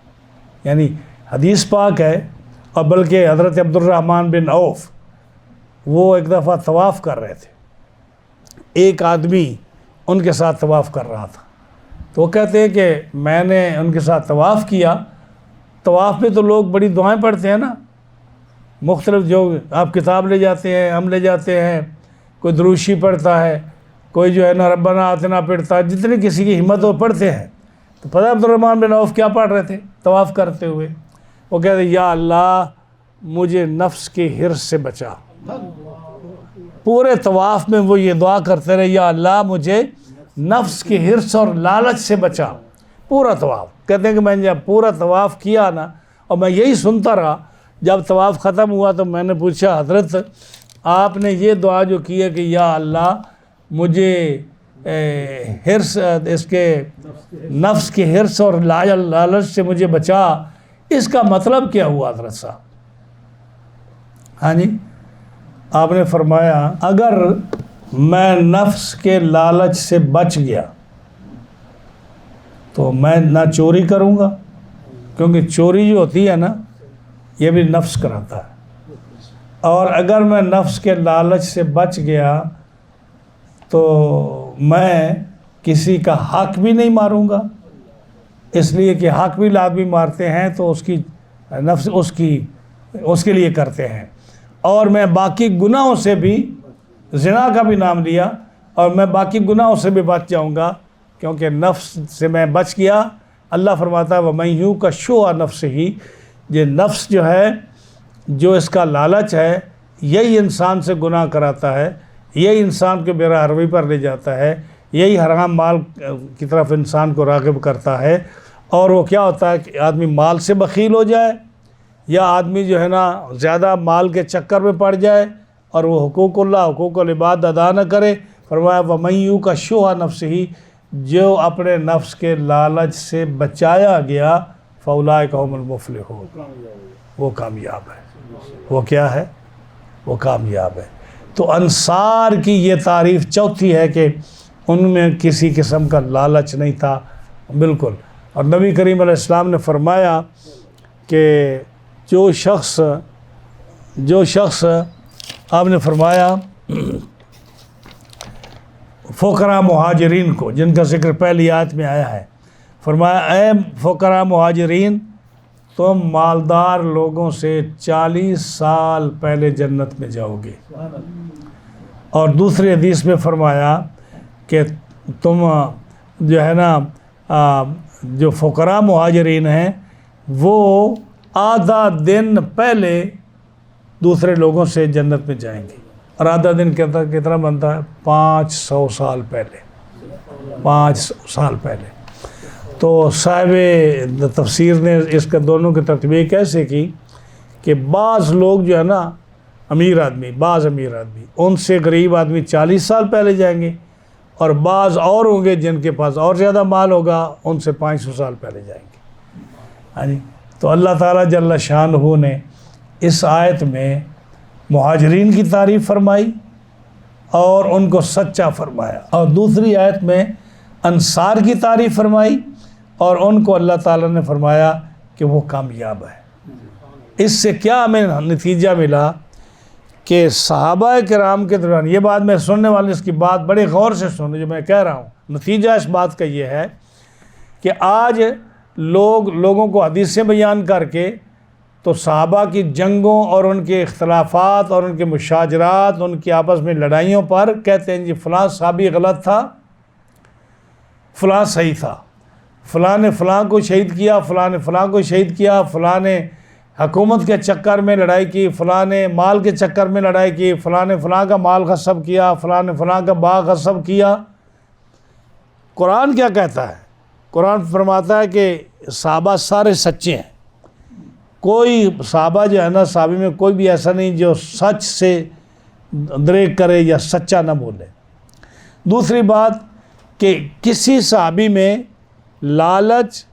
یعنی حدیث پاک ہے، اور بلکہ حضرت عبد الرحمن بن عوف وہ ایک دفعہ طواف کر رہے تھے، ایک آدمی ان کے ساتھ طواف کر رہا تھا. تو وہ کہتے ہیں کہ میں نے ان کے ساتھ طواف کیا. طواف میں تو لوگ بڑی دعائیں پڑھتے ہیں نا، مختلف جو آپ کتاب لے جاتے ہیں، ہم لے جاتے ہیں، کوئی دروشی پڑھتا ہے، کوئی جو ہے نا ربنا آتنا پڑھتا ہے، جتنے کسی کی ہمت ہو پڑھتے ہیں. تو پتہ عبد الرحمن بن عوف کیا پڑھ رہے تھے طواف کرتے ہوئے؟ وہ کہتے ہیں یا اللہ مجھے نفس کے حرص سے بچا. پورے طواف میں وہ یہ دعا کرتے رہے، یا اللہ مجھے نفس کے حرص اور لالچ سے بچا. پورا طواف. کہتے ہیں کہ میں نے جب پورا طواف کیا نا اور میں یہی سنتا رہا، جب طواف ختم ہوا تو میں نے پوچھا حضرت آپ نے یہ دعا جو کی ہے کہ یا اللہ مجھے حرص اس کے نفس کے حرص اور لالچ سے مجھے بچا، اس کا مطلب کیا ہوا حضرت صاحب؟ ہاں جی، آپ نے فرمایا اگر میں نفس کے لالچ سے بچ گیا تو میں نہ چوری کروں گا، کیونکہ چوری جو ہوتی ہے نا یہ بھی نفس کراتا ہے. اور اگر میں نفس کے لالچ سے بچ گیا تو میں کسی کا حق بھی نہیں ماروں گا، اس لیے کہ حق بھی آدمی مارتے ہیں تو اس کی نفس اس کے لیے کرتے ہیں. اور میں باقی گناہوں سے بھی، زنا کا بھی نام لیا، اور میں باقی گناہوں سے بھی بچ جاؤں گا کیونکہ نفس سے میں بچ گیا. اللہ فرماتا ہے وَمَن يُوقَ شُحَّ نَفْسِهِ، یہ نفس جو ہے، جو اس کا لالچ ہے، یہی انسان سے گناہ کراتا ہے، یہی انسان کو بے راہ روی پر لے جاتا ہے، یہی حرام مال کی طرف انسان کو راغب کرتا ہے. اور وہ کیا ہوتا ہے کہ آدمی مال سے بخیل ہو جائے، یا آدمی جو ہے نا زیادہ مال کے چکر میں پڑ جائے اور وہ حقوق اللہ، حقوق العباد ادا نہ کرے. فرمایا وَمَن يُوقَ شُحَّ نَفْسِهِ، جو اپنے نفس کے لالچ سے بچایا گیا فَأُولَٰئِکَ هُمُ الْمُفْلِحُونَ، وہ کامیاب ہے. وہ کیا ہے؟ وہ کامیاب ہے. تو انصار کی یہ تعریف چوتھی ہے کہ ان میں کسی قسم کا لالچ نہیں تھا بالکل. اور نبی کریم علیہ السلام نے فرمایا کہ جو شخص آپ نے فرمایا فقراء مہاجرین کو، جن کا ذکر پہلی آیت میں آیا ہے، فرمایا اے فقراء مہاجرین تم مالدار لوگوں سے 40 سال پہلے جنت میں جاؤ گے. اور دوسری حدیث میں فرمایا کہ تم جو ہے نا جو فقراء مہاجرین ہیں وہ آدھا دن پہلے دوسرے لوگوں سے جنت میں جائیں گے. اور آدھا دن کتنا بنتا ہے؟ 500 سال پہلے. 500 سال پہلے. تو صاحب تفسیر نے اس کا دونوں کی ترتیب کیسے کی کہ بعض لوگ جو ہے نا بعض امیر آدمی ان سے غریب آدمی 40 سال پہلے جائیں گے، اور بعض اور ہوں گے جن کے پاس اور زیادہ مال ہوگا ان سے 500 سال پہلے جائیں گے. ہاں جی. تو اللہ تعالیٰ جل شانہ نے اس آیت میں مہاجرین کی تعریف فرمائی اور ان کو سچا فرمایا، اور دوسری آیت میں انصار کی تعریف فرمائی اور ان کو اللہ تعالیٰ نے فرمایا کہ وہ کامیاب ہے. اس سے کیا ہمیں نتیجہ ملا کہ صحابہ کرام کے دوران، یہ بات میں سننے والے اس کی بات بڑے غور سے سنیں جو میں کہہ رہا ہوں، نتیجہ اس بات کا یہ ہے کہ آج لوگوں کو حدیثیں بیان کر کے تو صحابہ کی جنگوں اور ان کے اختلافات اور ان کے مشاجرات، ان کی آپس میں لڑائیوں پر کہتے ہیں جی فلاں صحابی غلط تھا، فلاں صحیح تھا. فلاں نے فلاں کو شہید کیا، فلاں نے فلاں کو شہید کیا، فلاں نے حکومت کے چکر میں لڑائی کی، فلاں نے مال کے چکر میں لڑائی کی، فلاں نے فلاں کا مال غصب کیا، فلاں نے فلاں کا باغ غصب کیا۔ قرآن کیا کہتا ہے؟ قرآن فرماتا ہے کہ صحابہ سارے سچے ہیں، کوئی صحابہ جو ہے نا، صحابی میں کوئی بھی ایسا نہیں جو سچ سے دریغ کرے یا سچا نہ بولے۔ دوسری بات کہ کسی صحابی میں لالچ،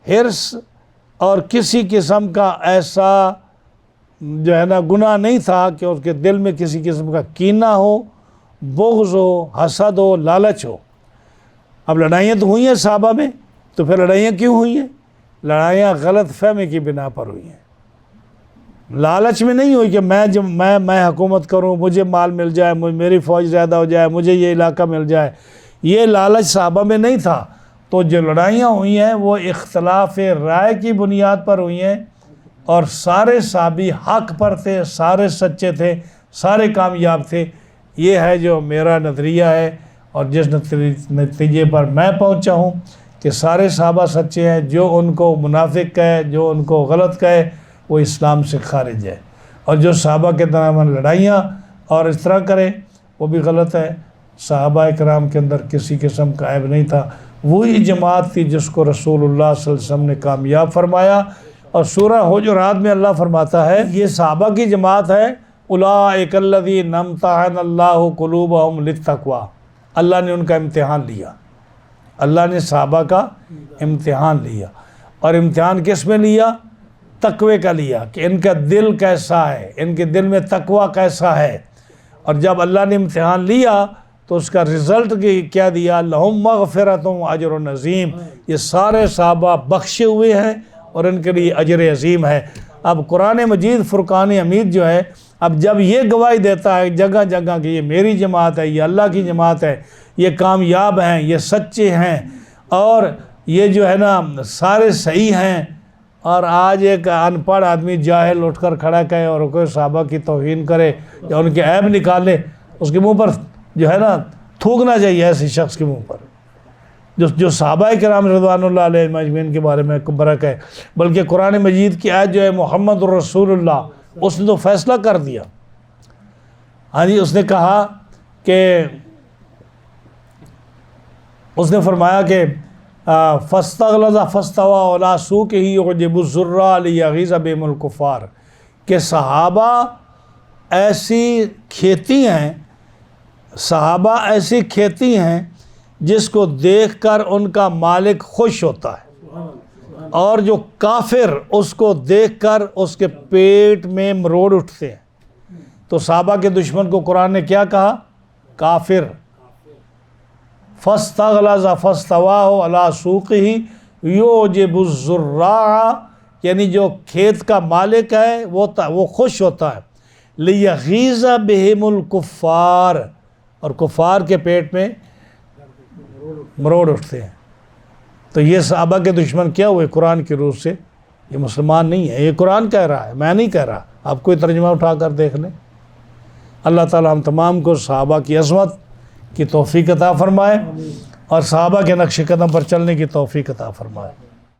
حرص اور کسی قسم کا ایسا جو ہے نا گناہ نہیں تھا کہ اس کے دل میں کسی قسم کا کینہ ہو، بغض ہو، حسد ہو، لالچ ہو۔ اب لڑائیاں تو ہوئی ہیں صحابہ میں، تو پھر لڑائیاں کیوں ہوئی ہیں؟ لڑائیاں غلط فہمی کی بنا پر ہوئی ہیں، لالچ میں نہیں ہوئی کہ میں حکومت کروں، مجھے مال مل جائے، میری فوج زیادہ ہو جائے، مجھے یہ علاقہ مل جائے، یہ لالچ صحابہ میں نہیں تھا۔ تو جو لڑائیاں ہوئی ہیں وہ اختلاف رائے کی بنیاد پر ہوئی ہیں، اور سارے صحابی حق پر تھے، سارے سچے تھے، سارے کامیاب تھے۔ یہ ہے جو میرا نظریہ ہے، اور جس نتیجے پر میں پہنچا ہوں کہ سارے صحابہ سچے ہیں۔ جو ان کو منافق کہے، جو ان کو غلط کہے، وہ اسلام سے خارج ہے، اور جو صحابہ کے درمیان لڑائیاں اور اس طرح کرے وہ بھی غلط ہے۔ صحابہ اکرام کے اندر کسی قسم کا عیب نہیں تھا، وہی جماعت تھی جس کو رسول اللہ صلی اللہ علیہ وسلم نے کامیاب فرمایا۔ اور سورہ حجرات میں اللہ فرماتا ہے یہ صحابہ کی جماعت ہے، اولئک الذین امتحن اللہ قلوبہم للتقوی، اللہ نے ان کا امتحان لیا، اللہ نے صحابہ کا امتحان لیا۔ اور امتحان کس میں لیا؟ تقوی کا لیا، کہ ان کا دل کیسا ہے، ان کے دل میں تقوی کیسا ہے۔ اور جب اللہ نے امتحان لیا تو اس کا رزلٹ کیا دیا؟ لہم مغفرۃ و اجر عظیم، یہ سارے صحابہ بخشے ہوئے ہیں اور ان کے لیے اجر عظیم ہے۔ اب قرآن مجید فرقان حمید جو ہے، اب جب یہ گواہی دیتا ہے جگہ جگہ کہ یہ میری جماعت ہے، یہ اللہ کی جماعت ہے، یہ کامیاب ہیں، یہ سچے ہیں، اور یہ جو ہے نا سارے صحیح ہیں، اور آج ایک ان پڑھ آدمی جاہل اٹھ کر کھڑا کہے اور کوئی صحابہ کی توہین کرے یا ان کے عیب نکالے، اس کے منہ پر جو ہے نا تھوکنا چاہیے ایسے شخص کے منہ پر جو صحابہ کرام رضوان اللہ علیہ مجمعین کے بارے میں برک ہے۔ بلکہ قرآن مجید کی آیت جو ہے محمد الرسول اللہ، اس نے تو فیصلہ کر دیا۔ ہاں جی، اس نے کہا کہ اس نے فرمایا کہ فاستغلظ فاستوى علی سوقہ یعجب الزراء لیغیظ بہم الکفار، کہ صحابہ ایسی کھیتی ہیں، صحابہ ایسی کھیتی ہیں جس کو دیکھ کر ان کا مالک خوش ہوتا ہے، اور جو کافر اس کو دیکھ کر اس کے پیٹ میں مروڑ اٹھتے ہیں۔ تو صحابہ کے دشمن کو قرآن نے کیا کہا؟ کافر۔ فاستغلظ فاستوى علی سوقہ یعجب الزراء، یعنی جو کھیت کا مالک ہے وہ خوش ہوتا ہے، لیغیظ بہم الکفار، اور کفار کے پیٹ میں مروڑ اٹھتے ہیں۔ تو یہ صحابہ کے دشمن کیا ہوئے قرآن کی روح سے؟ یہ مسلمان نہیں ہے، یہ قرآن کہہ رہا ہے، میں نہیں کہہ رہا۔ آپ کوئی ترجمہ اٹھا کر دیکھ لیں۔ اللہ تعالی ہم تمام کو صحابہ کی عظمت کی توفیق عطا فرمائے، اور صحابہ کے نقش قدم پر چلنے کی توفیق عطا فرمائے۔